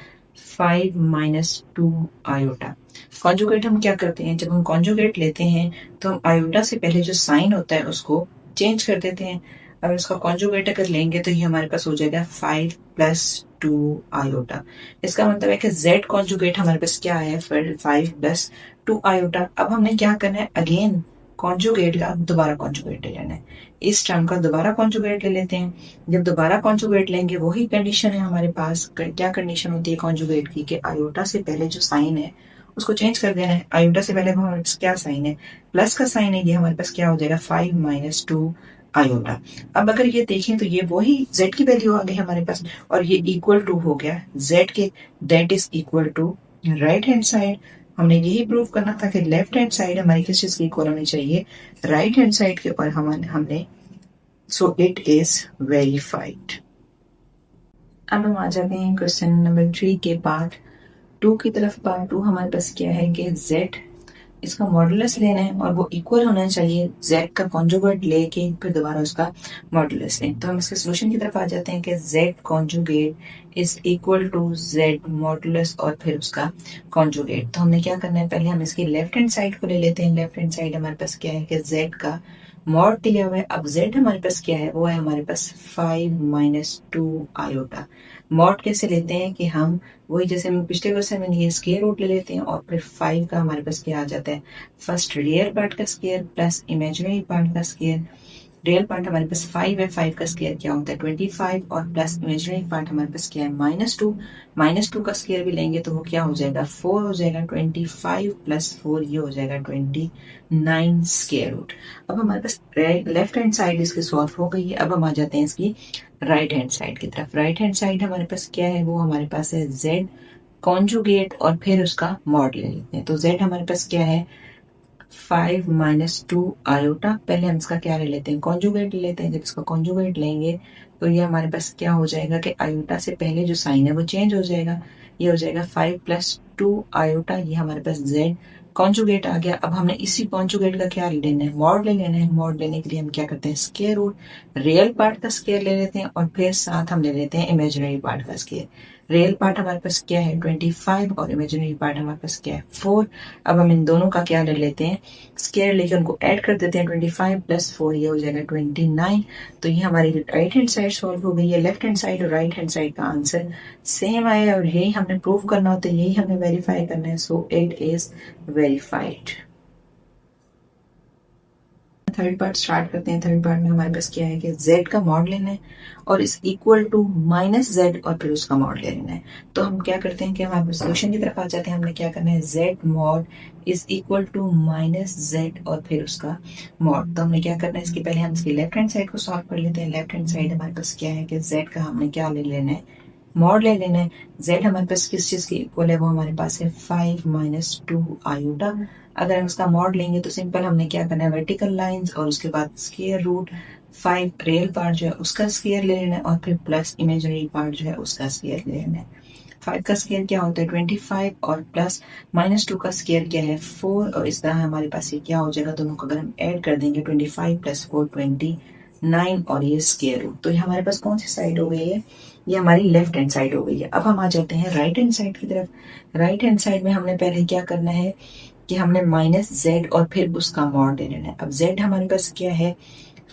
5 माइनस 2 आयोटा। कॉन्जुगेट हम क्या करते हैं, जब हम कॉन्जुगेट लेते हैं तो हम आयोटा से पहले जो साइन होता है उसको चेंज कर देते हैं। अब इसका कॉन्जुगेट अगर लेंगे तो ये हमारे पास हो जाएगा 5 प्लस 2 आयोटा। इसका मतलब है कि z कॉन्जुगेट हमारे पास क्या है, फिर 5 प्लस 2 आयोटा। अब हमने क्या करना है, अगेन कॉन्जुगेट का दोबारा कॉन्जुगेट ले लेना है। इस टर्म का दोबारा कॉन्जुगेट ले लेते हैं। जब दोबारा कॉन्जुगेट लेंगे वही कंडीशन है हमारे पास। क्या कंडीशन होती है कॉन्जुगेट की, कि आयोटा से पहले जो साइन है उसको चेंज कर देना है। आयोटा से पहले हमारे पास क्या साइन है, प्लस का साइन है, ये हमारे पास क्या हो जाएगा 5 माइनस 2 आयोटा। अब अगर ये देखें तो ये वही z की वैल्यू आ गई हमारे पास, और ये इक्वल टू हो गया z के, that is equal to right hand side. हमने यही प्रूव करना था कि लेफ्ट हैंड साइड हमारी किस चीज की इक्वल होनी चाहिए, राइट हैंड साइड के, और हमने सो इट इज वेरीफाइड। अब हम आ जाते हैं क्वेश्चन नंबर 3 के पार्ट 2 की तरफ। पार्ट 2 हमारे पास क्या है कि z इसका मॉडुलस लेना है और वो इक्वल होना चाहिए z का कॉन्जुगेट लेके फिर दोबारा उसका मॉडुलस लें। तो हम इसके सोल्यूशन की तरफ आ जाते हैं कि z conjugate is equal to z modulus और फिर उसका कॉन्जुगेट। तो हमने क्या करना है, पहले हम इसकी लेफ्ट हैंड साइड को ले लेते हैं। लेफ्ट हैंड साइड हमारे पास क्या है कि z का मॉड दिया हुआ है। अब z हमारे पास क्या है, वो है हमारे पास 5 माइनस 2 आयोटा। मॉड कैसे लेते हैं कि हम वही जैसे हम पिछले क्वेश्चन में ये स्क्वायर रूट ले लेते हैं और फिर 5 का हमारे पास क्या आ जाता है, फर्स्ट रियल पार्ट का स्क्वायर प्लस इमेजिनरी पार्ट का स्क्वायर। रियल पार्ट हमारे पास 5 है, 5 का स्क्वायर क्या होता है 25 और प्लस इमेजिनरी पार्ट हमारे पास क्या है -2। -2 का स्क्वायर भी लेंगे तो वो क्या हो जाएगा 4 हो जाएगा। 25 प्लस 4 ये हो जाएगा 29 स्क्वायर रूट। अब हमारे पास लेफ्ट हैंड साइड इसकी सॉल्व हो गई है। अब हम आ जाते हैं इसकी राइट हैंड साइड की तरफ। राइट हैंड साइड हमारे पास क्या है, वो हमारे पास है z कॉन्जुगेट और फिर उसका मॉड ले लेते हैं। तो z हमारे पास क्या है 5 माइनस 2 आयोटा। पहले हम इसका क्या ले लेते हैं, कॉन्जुगेट ले लेते हैं। जब इसका कॉन्जुगेट लेंगे तो ये हमारे पास क्या हो जाएगा कि आयोटा से पहले जो साइन है वो चेंज हो जाएगा। ये हो जाएगा 5 प्लस 2 आयोटा। ये हमारे पास z कॉन्जुगेट आ गया। अब हमने इसी कॉन्जुगेट का क्या ले लेना है, मॉड ले लेना है। मॉड लेने के लिए हम क्या करते हैं, स्क्वायर रूट रियल पार्ट का स्क्वायर ले लेते हैं और फिर साथ हम ले लेते हैं इमेजिनरी पार्ट का स्क्वायर। रियल पार्ट हमारे पास क्या है 25 और इमेजिनरी पार्ट हमारे पास क्या है 4। अब हम इन दोनों का क्या ले लेते हैं, स्क्वायर लेके उनको ऐड कर देते हैं। 25 प्लस 4 ये हो जाएगा 29। तो ये हमारी राइट हैंड साइड सॉल्व हो गई है। लेफ्ट हैंड साइड और राइट हैंड साइड का आंसर सेम आया और यही हमने प्रूव करना होता है, यही हमने वेरीफाई करना है। सो it is verified. Third part start करते हैं। थर्ड पार्ट में हमारे पास क्या है कि z का मॉड लेना है और इस इक्वल टू माइनस z और फिर उसका मॉड ले लेना है। तो हम क्या करते हैं कि हम हमारे सोल्यूशन की तरफ आ जाते हैं। हमने क्या करना है, z mod is equal to minus z और फिर उसका मॉड। तो हमने क्या करना है, इसकी पहले हम इसकी लेफ्ट हैंड साइड को सॉल्व कर लेते हैं। लेफ्ट हैंड साइड हमारे पास क्या है कि z का हमने क्या ले लेना है, मॉड ले लेना है। z हमारे पास किस चीज की इक्वल है, वो हमारे पास है 5 माइनस 2 आयोटा। अगर हम इसका मॉड लेंगे तो सिंपल हमने क्या करना है, वर्टिकल लाइंस और उसके बाद स्क्वायर रूट 5 रियल पार्ट जो है उसका स्क्वायर ले लेना है और फिर प्लस इमेजिनरी पार्ट जो है उसका स्क्वायर ले लेना है। 5 का स्क्वायर क्या होता है 25 और प्लस -2 का स्क्वायर क्या है 4 और इस तरह हमारे पास ये क्या हो जाएगा, दोनों को अगर हम ऐड कर देंगे 25 प्लस 4 29 और ये स्क्वायर रूट। तो ये हमारे पास कौन सी साइड हो गई है, ये हमारी लेफ्ट हैंड साइड हो गई है। अब हम आ जाते हैं राइट हैंड साइड की तरफ। राइट हैंड साइड में हमने पहले क्या करना है कि हमने माइनस z और फिर उसका मॉड ले लेना है। अब z हमारे पास क्या है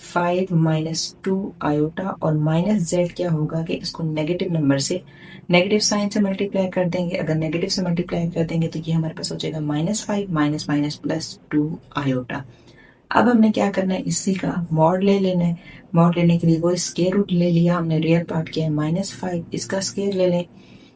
5 माइनस 2 आयोटा और माइनस z क्या होगा कि इसको नेगेटिव नंबर से नेगेटिव साइन से मल्टीप्लाई कर देंगे। अगर नेगेटिव से मल्टीप्लाई कर देंगे तो ये हमारे पास हो जाएगा -5 माइनस माइनस प्लस 2 आयोटा। अब हमने क्या करना है, इसी का मॉड ले लेना है। मॉड लेने के लिए वो स्क्वायर रूट ले लिया हमने, रियल पार्ट क्या है -5, इसका स्क्वायर ले लें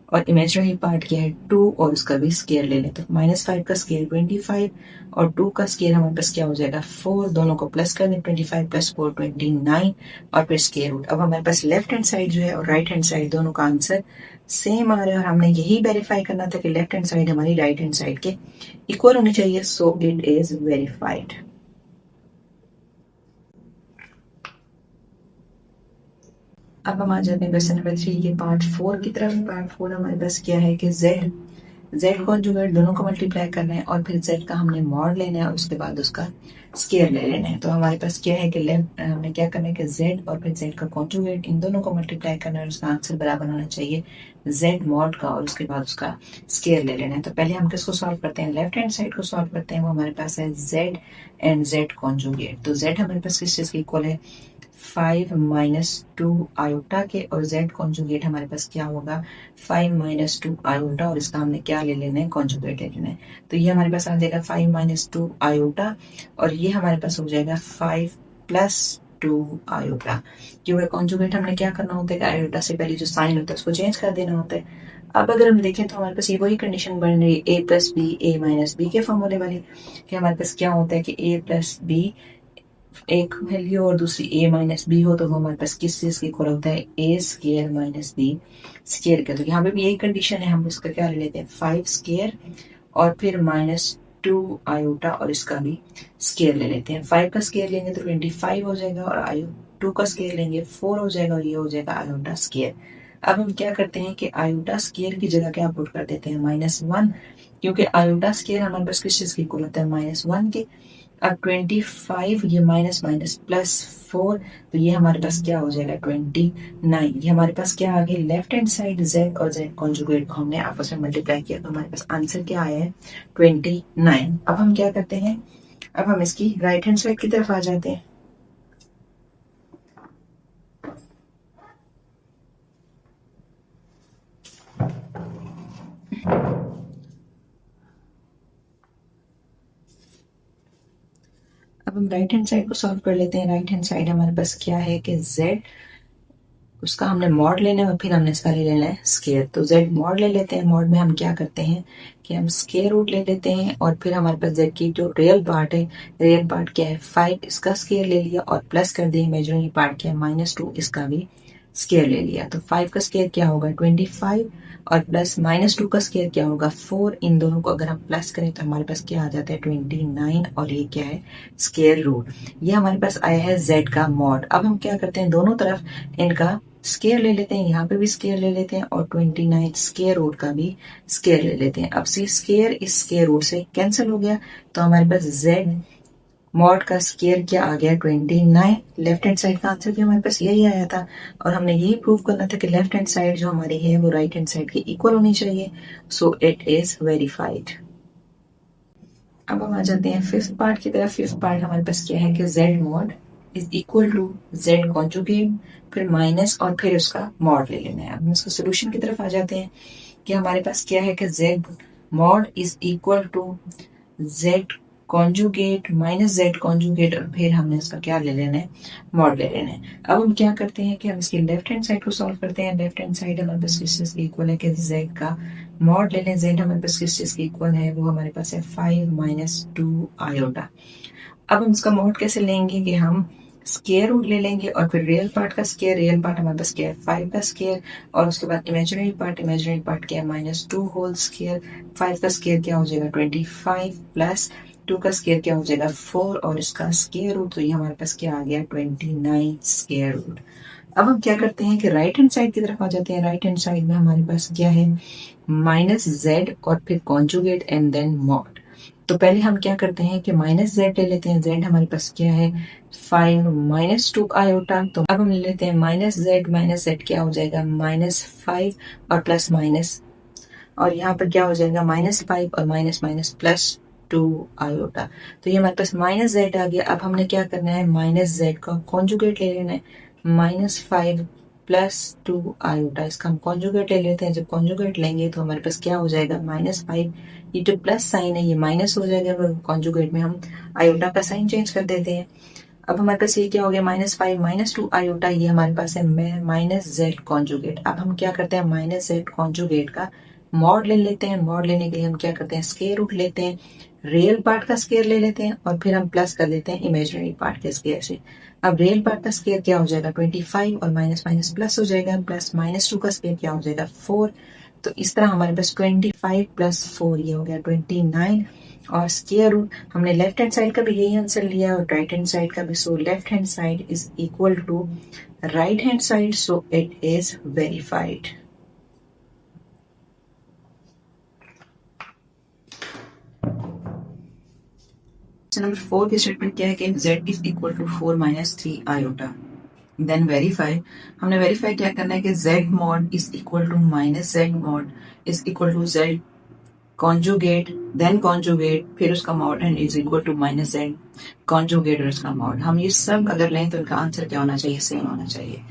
और इमेजिनरी पार्ट क्या है 2 और उसका भी स्क्वायर ले लें। तो -5 का स्क्वायर 25 और 2 का स्क्वायर हमारे पास क्या हो जाएगा 4। दोनों को प्लस कर दें, 25 प्लस 4 29 और फिर स्क्वायर रूट। अब हमारे पास लेफ्ट हैंड साइड जो है और राइट हैंड साइड दोनों का आंसर सेम आ रहा है और हमने यही वेरीफाई करना था कि लेफ्ट हैंड साइड हमारी राइट हैंड साइड के इक्वल होनी चाहिए। सो इट इज वेरीफाइड। अब हम आ जाते हैं क्वेश्चन नंबर 3 के पार्ट 4 की तरफ। पार्ट 4 हमारे पास क्या है कि z कॉन्जुगेट दोनों को मल्टीप्लाई करना है और फिर z का हमने मॉड लेना है और उसके बाद उसका स्क्वायर ले लेना है। तो हमारे पास क्या है कि हमने क्या करना है कि z और फिर z का कॉन्जुगेट इन दोनों को मल्टीप्लाई करना है और उसका आंसर बराबर होना चाहिए z मॉड का और उसके बाद उसका स्क्वायर ले लेना है। तो पहले हम किसको सॉल्व करते हैं, लेफ्ट हैंड साइड को सॉल्व करते हैं। वो हमारे पास है z एंड z कॉन्जुगेट। तो z हमारे पास किस चीज की इक्वल है 5 माइनस 2 आयोटा के और z कॉन्जुगेट हमारे पास क्या होगा 5 माइनस 2 आयोटा और इसका हमने क्या ले लेना है, कॉन्जुगेट ले लेना है। तो ये हमारे पास आ जाएगा 5 माइनस 2 आयोटा और ये हमारे पास हो जाएगा 5 प्लस 2 आयोटा। क्योंकि कॉन्जुगेट हमने क्या करना होता है, आयोटा से पहले जो साइन होता है उसको चेंज कर देना होता है। अब अगर हम देखें तो हमारे पास ये वही कंडीशन बन रही है a plus B A minus B के फॉर्मूले वाली, कि हमारे पास क्या होता है कि a प्लस बी एक वैल्यू और दूसरी a माइनस बी हो तो वो हमारे पास किस चीज के इक्वल होता है a square minus B square का। तो यहाँ पे भी यही कंडीशन है, हम इसका क्या ले लेते हैं 5 स्क्वायर और फिर -2 आयोटा और इसका भी स्क्वायर ले लेते हैं। 5 का स्क्वायर लेंगे तो 25 हो जाएगा और 2 का स्क्वायर लेंगे 4 हो जाएगा और ये हो जाएगा आयोटा स्क्वायर। अब हम क्या करते हैं कि आयोटा स्केयर की जगह क्या पुट कर देते हैं -1, क्योंकि आयोटा स्केयर हमारे पास किस चीज़ की इक्वल होता है -1 के। अब 25 ये माइनस माइनस +4, तो ये हमारे पास क्या हो जाएगा 29। ये हमारे पास क्या आ गया, लेफ्ट हैंड साइड z और z कॉन्जुगेट को हमने आपस में मल्टीप्लाई किया, तो हमारे पास आंसर क्या आया है 29। अब हम क्या करते हैं, अब हम इसकी राइट हैंड साइड की तरफ आ जाते हैं। अब हम राइट हैंड साइड को सॉल्व कर लेते हैं। राइट हैंड साइड हमारे पास क्या है कि z, उसका हमने मॉड लेना है और फिर हमने इसका ले लेना है स्केयर। तो z मॉड ले लेते हैं। मॉड में हम क्या करते हैं कि हम स्केयर रूट ले लेते हैं और फिर हमारे पास z की जो रियल पार्ट है, रियल पार्ट क्या है 5, इसका स्केयर ले लिया और प्लस कर दिया इमेजिनरी पार्ट क्या है -2, इसका भी स्केयर ले लिया। तो 5 का स्केयर क्या होगा 25 और प्लस -2 का स्केयर क्या होगा 4। इन दोनों को अगर हम प्लस करें तो हमारे पास क्या आ जाता है 29 और ये क्या है स्केयर रूट। ये हमारे पास आया है z का मॉड। अब हम क्या करते हैं दोनों तरफ इनका स्केयर ले लेते हैं, यहाँ पे भी स्केयर ले लेते हैं और 29 स्केयर रूट का भी स्केयर ले लेते हैं। अब सी स्केयर इस स्केयर रूट से कैंसिल हो गया, तो हमारे पास z मॉड का स्केयर क्या आ गया 29। लेफ्ट हैंड साइड का आंसर भी हमारे पास यही आया था और हमने यही प्रूव करना था कि लेफ्ट हैंड साइड जो हमारी है वो राइट हैंड साइड के इक्वल होनी चाहिए। सो इट इज वेरीफाइड। अब हम आ जाते हैं फिफ्थ पार्ट की तरफ। फिफ्थ पार्ट हमारे पास क्या है कि z mod is equal to z conjugate, फिर माइनस और फिर उसका मॉड ले लेना है। अब हम इसको सोल्यूशन की तरफ आ जाते हैं कि हमारे पास क्या है कि z mod is equal to z conjugate minus z conjugate और फिर हमने इसका क्या ले लेना है मॉड ले लेना है। अब हम क्या करते हैं कि हम इसकी लेफ्ट हैंड साइड को सॉल्व करते हैं। लेफ्ट हैंड साइड हमारे पास किस चीज की इक्वल है कि z का मॉड ले लें। z हमारे पास किस चीज की इक्वल है, वो हमारे पास है 5 - 2 आयोटा। अब हम इसका मॉड कैसे लेंगे कि हम स्केयर रूट ले लेंगे और फिर रियल पार्ट का स्केयर। रियल पार्ट हमारे पास क्या है 5 का स्केयर और उसके बाद इमेजिनरी पार्ट क्या है -2 होल स्केयर। 5 का स्केयर क्या हो जाएगा 25 प्लस 2 का स्केयर क्या हो जाएगा 4 और इसका स्केयर रूट, तो ये हमारे पास क्या आ गया 29 स्केयर रूट। अब हम क्या करते हैं कि राइट हैंड साइड की तरफ आ जाते हैं। राइट हैंड साइड में हमारे पास क्या है -z और फिर कॉन्जुगेट एंड देन मॉड। तो पहले हम क्या करते हैं कि -z ले लेते हैं। z हमारे पास क्या है 5 - 2 आयोटा। तो अब हम ले लेते हैं -z क्या हो जाएगा -5 और प्लस माइनस, और यहाँ पर क्या हो जाएगा -5 और माइनस माइनस +2 आयोटा। तो ये हमारे पास -z आ गया। अब हमने क्या करना है -z का कॉन्जुगेट ले लेना है -5 +2 आयोटा। इसका हम कॉन्जुगेट ले लेते हैं। जब कॉन्जुगेट लेंगे तो हमारे पास क्या हो जाएगा -5, ये जो प्लस साइन है ये माइनस हो जाएगा। कॉन्जुगेट में हम आयोटा का साइन चेंज कर देते हैं। अब हमारे पास ये क्या हो गया -5 - 2 आयोटा, ये हमारे पास है -z कॉन्जुगेट। अब हम क्या करते हैं -z कॉन्जुगेट का मॉड ले लेते हैं। मॉड लेने के लिए हम क्या करते हैं स्केयर रूट लेते हैं, रियल पार्ट का स्केयर ले लेते हैं और फिर हम प्लस कर देते हैं इमेजिनरी पार्ट के स्केयर से। अब रियल पार्ट का स्केयर क्या हो जाएगा 25 और माइनस माइनस प्लस हो जाएगा, प्लस -2 का स्केयर क्या हो जाएगा 4। तो इस तरह हमारे पास 25 + 4 ये हो गया 29 और स्केयर रूट हमने लेफ्ट हैंड साइड का भी यही आंसर लिया और राइट हैंड साइड का भी। So left hand side is equal to right hand side, so it is verified. Number 4 की स्टेटमेंट क्या है कि z is equal to 4 - 3 iota. Then verify, हमने वेरीफाई क्या करना है कि z mod is equal to -z mod is equal to z conjugate, then conjugate, फिर उसका mod and is equal to -z conjugate और उसका मॉड। हम ये सब अगर लें तो इनका आंसर क्या होना चाहिए, सेम होना चाहिए।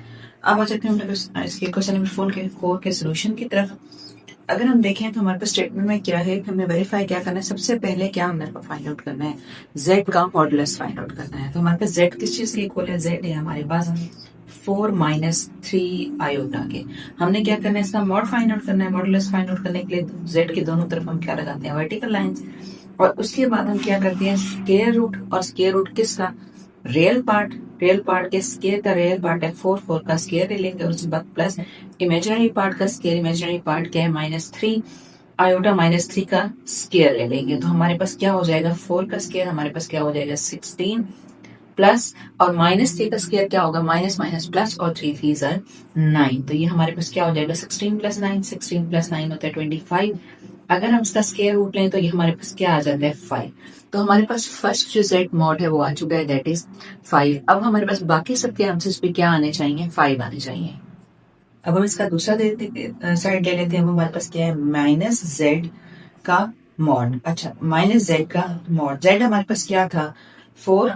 अब आ जाते हैं इसके क्वेश्चन नंबर 4 के सोल्यूशन की तरफ। अगर हम देखें तो हमारे पास स्टेटमेंट में क्या है कि हमें वेरीफाई क्या करना है, सबसे पहले क्या हमने फाइंड आउट करना है z का मॉडुलस फाइंड आउट करना है। तो हमारे पास z किस चीज के इक्वल है, z है हमारे पास 4 - 3 आयोटा के। हमने क्या करना है इसका मॉड फाइंड आउट करना है। मॉडुलस फाइंड आउट करने के लिए z के दोनों तरफ हम क्या लगाते हैं वर्टिकल लाइंस और उसके बाद हम क्या करते हैं स्क्वायर रूट, और स्क्वायर रूट किसका रियल पार्ट, रियल पार्ट के स्केयर का रियल पार्ट है 4, 4 का स्केयर ले लेंगे और उसके बाद प्लस इमेजिनरी पार्ट का स्केयर, इमेजिनरी पार्ट क्या है -3 आयोटा -3 का स्केयर ले लेंगे। तो हमारे पास क्या हो जाएगा 4 का स्केयर हमारे पास क्या हो जाएगा 16 प्लस और -3 का स्क्वायर क्या होगा, माइनस माइनस प्लस और 3 3 आर 9। तो ये हमारे पास क्या हो जाएगा 16 + 9, 16 + 9 होता है 25। अगर हम इसका स्क्वायर रूट लें तो ये हमारे पास क्या आ जाता है 5। तो हमारे पास फर्स्ट जो Z मॉड है वो आ चुका है, दैट इज 5। अब हमारे पास बाकी सबके आंसर्स पे क्या आने चाहिए, 5 आने चाहिए। अब हम इसका दूसरा साइड ले लेते हैं। वो हमारे पास क्या है, -Z का मॉड। अच्छा, -Z का मॉड, Z हमारे पास क्या था 4।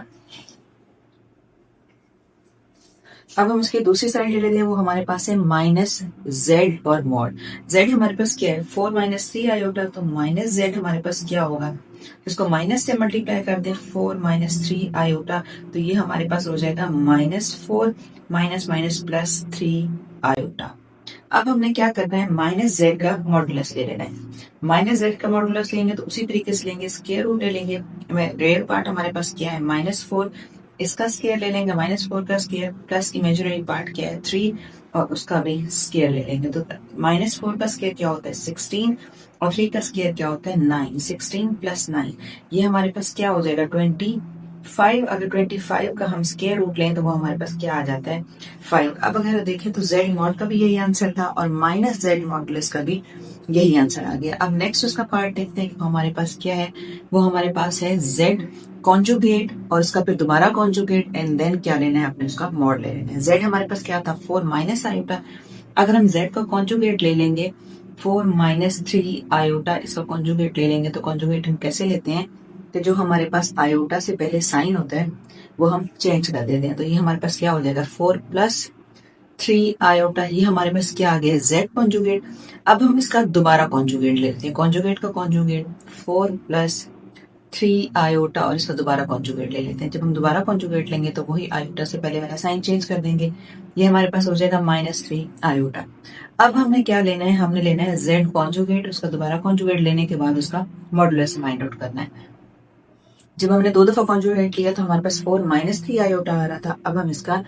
अब हम उसकी दूसरी साइड ले लेते हैं। वो हमारे पास है -Z और मॉड। Z हमारे पास क्या है 4 - 3 आयोटा, तो -Z हमारे पास क्या होगा, इसको माइनस से मल्टीप्लाई कर दें 4 - 3 आयोटा, तो ये हमारे पास हो जाएगा -4 माइनस माइनस +3 आयोटा। अब हमने क्या करना है, -Z का मॉडुलस ले लेना है। -Z का मॉडुलस लेंगे तो उसी तरीके से लेंगे, स्क्वायर रूट ले लेंगे। रियल पार्ट हमारे पास क्या है -4, इसका स्क्वायर ले लेंगे, -4 का स्क्वायर प्लस इमेजिनरी पार्ट क्या है 3 और उसका भी स्क्वायर ले लेंगे। तो -4 का स्क्वायर क्या होता है 16 और 3 का स्क्वायर क्या होता है 9। 16 + 9 ये हमारे पास क्या हो जाएगा 25। अगर 25 का हम स्क्वायर रूट लें तो वो हमारे पास क्या आ जाता है 5। अब अगर देखें तो Z मॉड का भी यही आंसर था और -Z मॉडुलस का भी यही आंसर आ गया। अब नेक्स्ट उसका पार्ट देखते हैं कि हमारे पास क्या है। वो हमारे पास है Z कॉन्जुगेट और उसका फिर दोबारा कॉन्जुगेट एंड देन क्या लेना है, आपने उसका मॉड ले लेना है। Z हमारे पास क्या था 4 - आयोटा। अगर हम Z का कॉन्जुगेट ले लेंगे 4 - 3 आयोटा, इसका कॉन्जुगेट ले लेंगे। तो कॉन्जुगेट हम कैसे लेते हैं कि जो हमारे पास आयोटा से पहले साइन होता है वो हम चेंज कर देते हैं। तो ये हमारे पास क्या हो जाएगा 4 + 3 आयोटा, ये हमारे पास क्या आ गया Z कॉन्जुगेट। अब हम इसका दोबारा कॉन्जुगेट लेते हैं। कॉन्जुगेट का कॉन्जुगेट 4 + 3 आयोटा और इसका दोबारा कॉन्जुगेट ले लेते हैं। जब हम दोबारा कॉन्जुगेट लेंगे तो वही आयोटा से पहले वाला साइन चेंज कर देंगे। ये हमारे पास हो जाएगा -3 आयोटा। अब हमने क्या लेना है, हमने लेना है Z कॉन्जुगेट, उसका दोबारा कॉन्जुगेट लेने के बाद उसका मॉडुलस फाइंड आउट करना है। जब हमने 2 दफा कॉन्जुगेट किया तो हमारे पास 4 - 3 आयोटा आ रहा था। अब हम इसका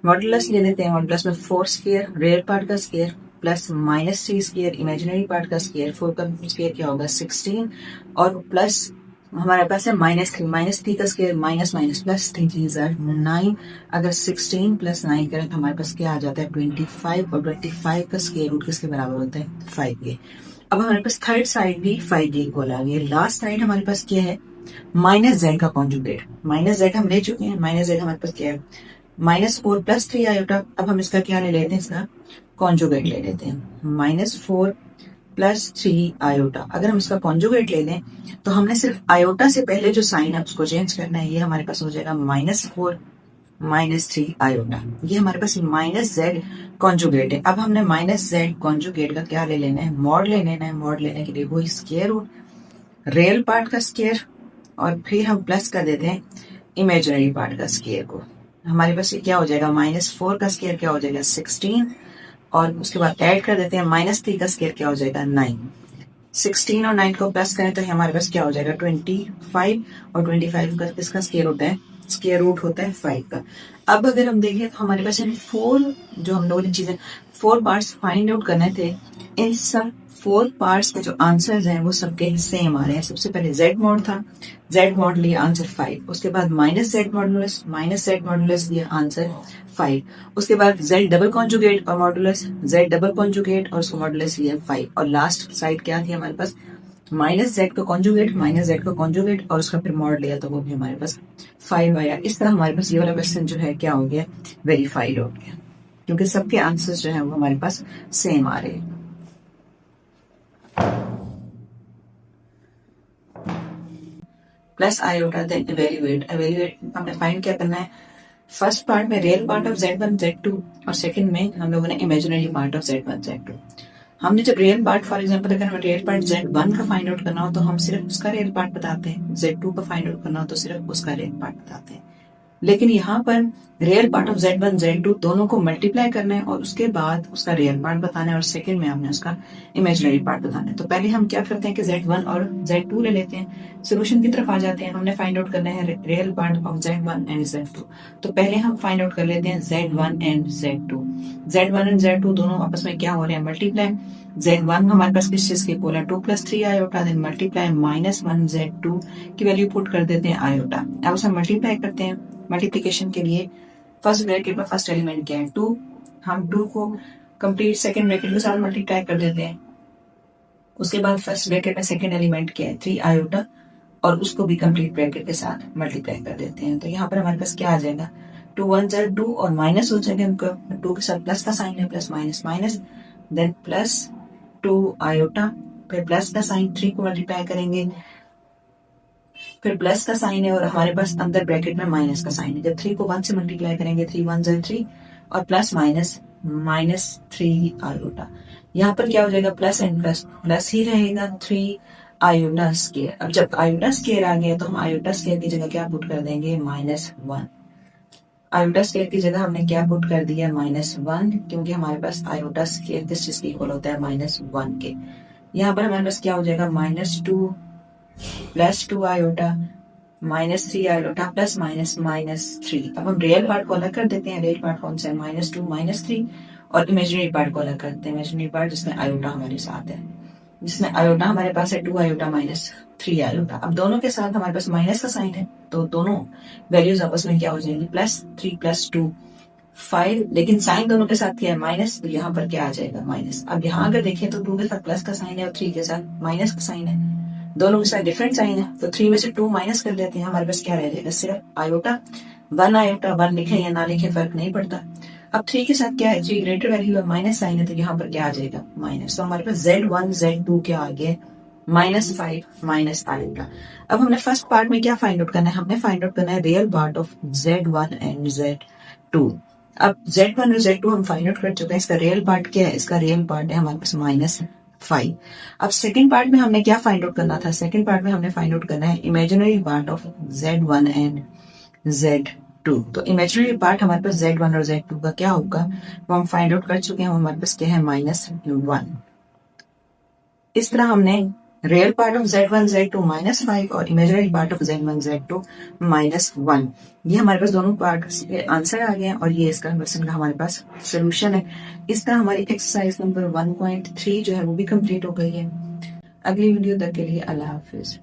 मॉडुलस ले लेते हैं। मॉडुलस में 4 स्क्वायर रियल पार्ट का square plus -3 square imaginary part का स्क्वायर, 4 का स्क्वायर क्या होगा 16 और प्लस हमारे पास है -3 का square minus minus plus 3 3 are 9। अगर 16 + 9 करें तो हमारे पास क्या आ जाता है 25 और 25 का स्क्वायर रूट किसके बराबर होता है 5 के। अब हमारे पास थर्ड साइड भी 5 के इक्वल आ गई। लास्ट साइड हमारे पास क्या है -Z का कॉन्जुगेट। -Z हम ले चुके हैं। -Z हमारे पास क्या है -4 + 3 आयोटा। अब हम इसका क्या ले लेते हैं, इसका कॉन्जुगेट ले लेते हैं। -4 + 3 आयोटा। अगर हम इसका कॉन्जुगेट ले लें तो हमने सिर्फ आयोटा से पहले जो साइन है उसको चेंज करना है। ये हमारे पास हो जाएगा -4 - 3 आयोटा। ये हमारे पास -Z कॉन्जुगेट है। अब हमने -Z कॉन्जुगेट का क्या ले लेना है, मॉड ले लेना है। मॉड लेने के लिए वही स्क्वायर रूट रियल पार्ट का स्क्वायर और फिर हम प्लस कर देते हैं इमेजिनरी पार्ट का स्क्वायर को। हमारे पास ये क्या हो जाएगा -4 का स्क्वायर क्या हो जाएगा 16 और उसके बाद ऐड कर देते हैं -3 का स्क्वायर क्या हो जाएगा 9। 16 और 9 को प्लस करें तो हमारे पास क्या हो जाएगा 25 और 25 का किसका स्क्वायर होता है, स्क्वायर रूट होता है 5 का। अब अगर हम देखें तो हमारे पास इन 4 जो हम लोग चीजें 4 पार्ट्स फाइंड आउट करने थे, इन सब 4 पार्ट्स के जो आंसर्स हैं वो सबके सेम आ रहे हैं। सबसे पहले Z मॉड था, Z मॉड लिया आंसर 5। उसके बाद -Z मॉडुलस दिया आंसर 5। उसके बाद Z डबल कॉन्जुगेट और मॉडुलस, Z डबल कॉन्जुगेट और उसको मॉडुलस लिया 5। और लास्ट साइड क्या थी हमारे पास -Z का कॉन्जुगेट और उसका फिर मॉड लिया तो वो भी हमारे पास 5 आया। इस तरह हमारे पास ये वाला क्वेश्चन जो है क्या हो गया, वेरीफाइड हो गया, क्योंकि सबके आंसर्स जो है वो हमारे पास सेम आ रहे हैं। प्लस आयोटा देन इवेल्युएट हमने फाइंड क्या करना है, फर्स्ट पार्ट में real part of Z1 Z2 और सेकंड में हम लोगों ने imaginary part of Z1 Z2। हमने जब रियल पार्ट फॉर एग्जांपल अगर हमें रियल पार्ट Z1 का फाइंड आउट करना हो तो हम सिर्फ उसका रियल पार्ट बताते हैं, Z2 का फाइंड आउट करना हो तो सिर्फ उसका रियल पार्ट बताते हैं। लेकिन यहाँ पर real part of Z1 Z2 दोनों को मल्टीप्लाई करना है और उसके बाद उसका रियल पार्ट बताना है और सेकंड में हमने उसका इमेजिनरी पार्ट बताना है। तो पहले हम क्या करते हैं कि Z1 और Z2 ले लेते हैं, सोल्यूशन की तरफ आ जाते हैं। हमने फाइंड आउट करना है real part of Z1 and Z2। तो पहले हम फाइंड आउट कर लेते हैं Z1 and Z2। Z1 and Z2 दोनों आपस में क्या हो रहे हैं, मल्टीप्लाई। Z1 हमारे पास किस चीज के इक्वल है 2 + 3 आयोटा, देन मल्टीप्लाई -1 Z2 की वैल्यू पुट कर देते हैं आयोटा। अब उसे मल्टीप्लाई करते हैं। मल्टीप्लिकेशन के लिए फर्स्ट ब्रैकेट में फर्स्ट एलिमेंट क्या है 2, हम 2 को कंप्लीट सेकंड ब्रैकेट के साथ मल्टीप्लाई कर देते हैं। उसके बाद फर्स्ट ब्रैकेट में सेकंड एलिमेंट क्या है 3 आयोटा, और उसको भी कंप्लीट ब्रैकेट के साथ मल्टीप्लाई कर देते हैं। तो यहाँ पर हमारे पास क्या आ जाएगा 2 1 2 और माइनस हो जाएगा, उनको 2 के साथ प्लस का साइन है, plus minus minus, then plus 2 iota, फिर प्लस का साइन, 3 को मल्टीप्लाई करेंगे, फिर प्लस का साइन है और हमारे पास अंदर ब्रैकेट में माइनस का साइन है। जब 3 को 1 से मल्टीप्लाई करेंगे 3 1 3 और प्लस माइनस -3 आयोटा। यहाँ पर क्या हो जाएगा प्लस एंड प्लस प्लस ही रहेगा 3 आयोटा स्क्वायर। अब जब आयोटा स्क्वायर आ गया तो हम आयोटा स्क्वायर की जगह क्या पुट कर देंगे -1। आयोटा स्क्वायर की जगह हमने क्या पुट कर दिया -1, क्योंकि हमारे पास आयोटा स्क्वायर किस चीज के इक्वल होता है -1 के। यहाँ पर हमारे पास क्या हो जाएगा -2 + 2 आयोटा -3 आयोटा प्लस -3। अब हम रियल पार्ट को अलग कर देते हैं। रियल पार्ट कौन सा है -2 -3, और इमेजिनरी पार्ट को अलग करते हैं। इमेजिनरी पार्ट जिसमें आयोटा हमारे साथ है, जिसमें आयोटा हमारे पास है 2 आयोटा -3 आयोटा। अब दोनों के साथ हमारे पास माइनस का साइन है, तो दोनों वैल्यूज आपस में क्या हो जाएंगी +3 + 2 5, लेकिन साइन दोनों के साथ क्या है माइनस, तो यहाँ पर क्या आ जाएगा माइनस। अब यहाँ अगर देखें तो 2 के साथ प्लस का साइन है और 3 के साथ माइनस का साइन है, दोनों के साथ डिफरेंट साइन है, तो 3 में से 2 माइनस कर देते हैं। हमारे पास क्या रह जाएगा सिर्फ आयोटा। 1 आयोटा 1 लिखे या ना लिखे फर्क नहीं पड़ता। अब 3 के साथ क्या है 3 ग्रेटर वैल्यू है, माइनस साइन है, तो यहाँ पर क्या आ जाएगा माइनस। तो हमारे पास Z1 Z2 क्या आ गया -5 आयोटा। अब हमने फर्स्ट पार्ट में क्या फाइंड आउट करना है, हमने फाइंड आउट करना है real part of Z1 and Z2। अब Z1 और Z2 हम फाइंड आउट कर चुके हैं। इसका रियल पार्ट क्या है, इसका रियल पार्ट है हमारे पास -5। अब सेकंड पार्ट में हमने क्या फाइंड आउट करना था, सेकंड पार्ट में हमने फाइंड आउट करना है imaginary part of Z1 and Z2। तो इमेजिनरी पार्ट हमारे पास Z1 और Z2 का क्या होगा वो हम फाइंड आउट कर चुके हैं। हमारे पास क्या है -1। इस तरह हमने real part of Z1 Z2 -5 और imaginary part of Z1 Z2 -1, ये हमारे पास दोनों पार्ट के आंसर आ गए हैं और ये इसका क्वेश्चन का हमारे पास सोल्यूशन है। इस तरह हमारी एक्सरसाइज नंबर 1.3 जो है वो भी कंप्लीट हो गई है। अगली वीडियो तक के लिए अल्लाह हाफिज।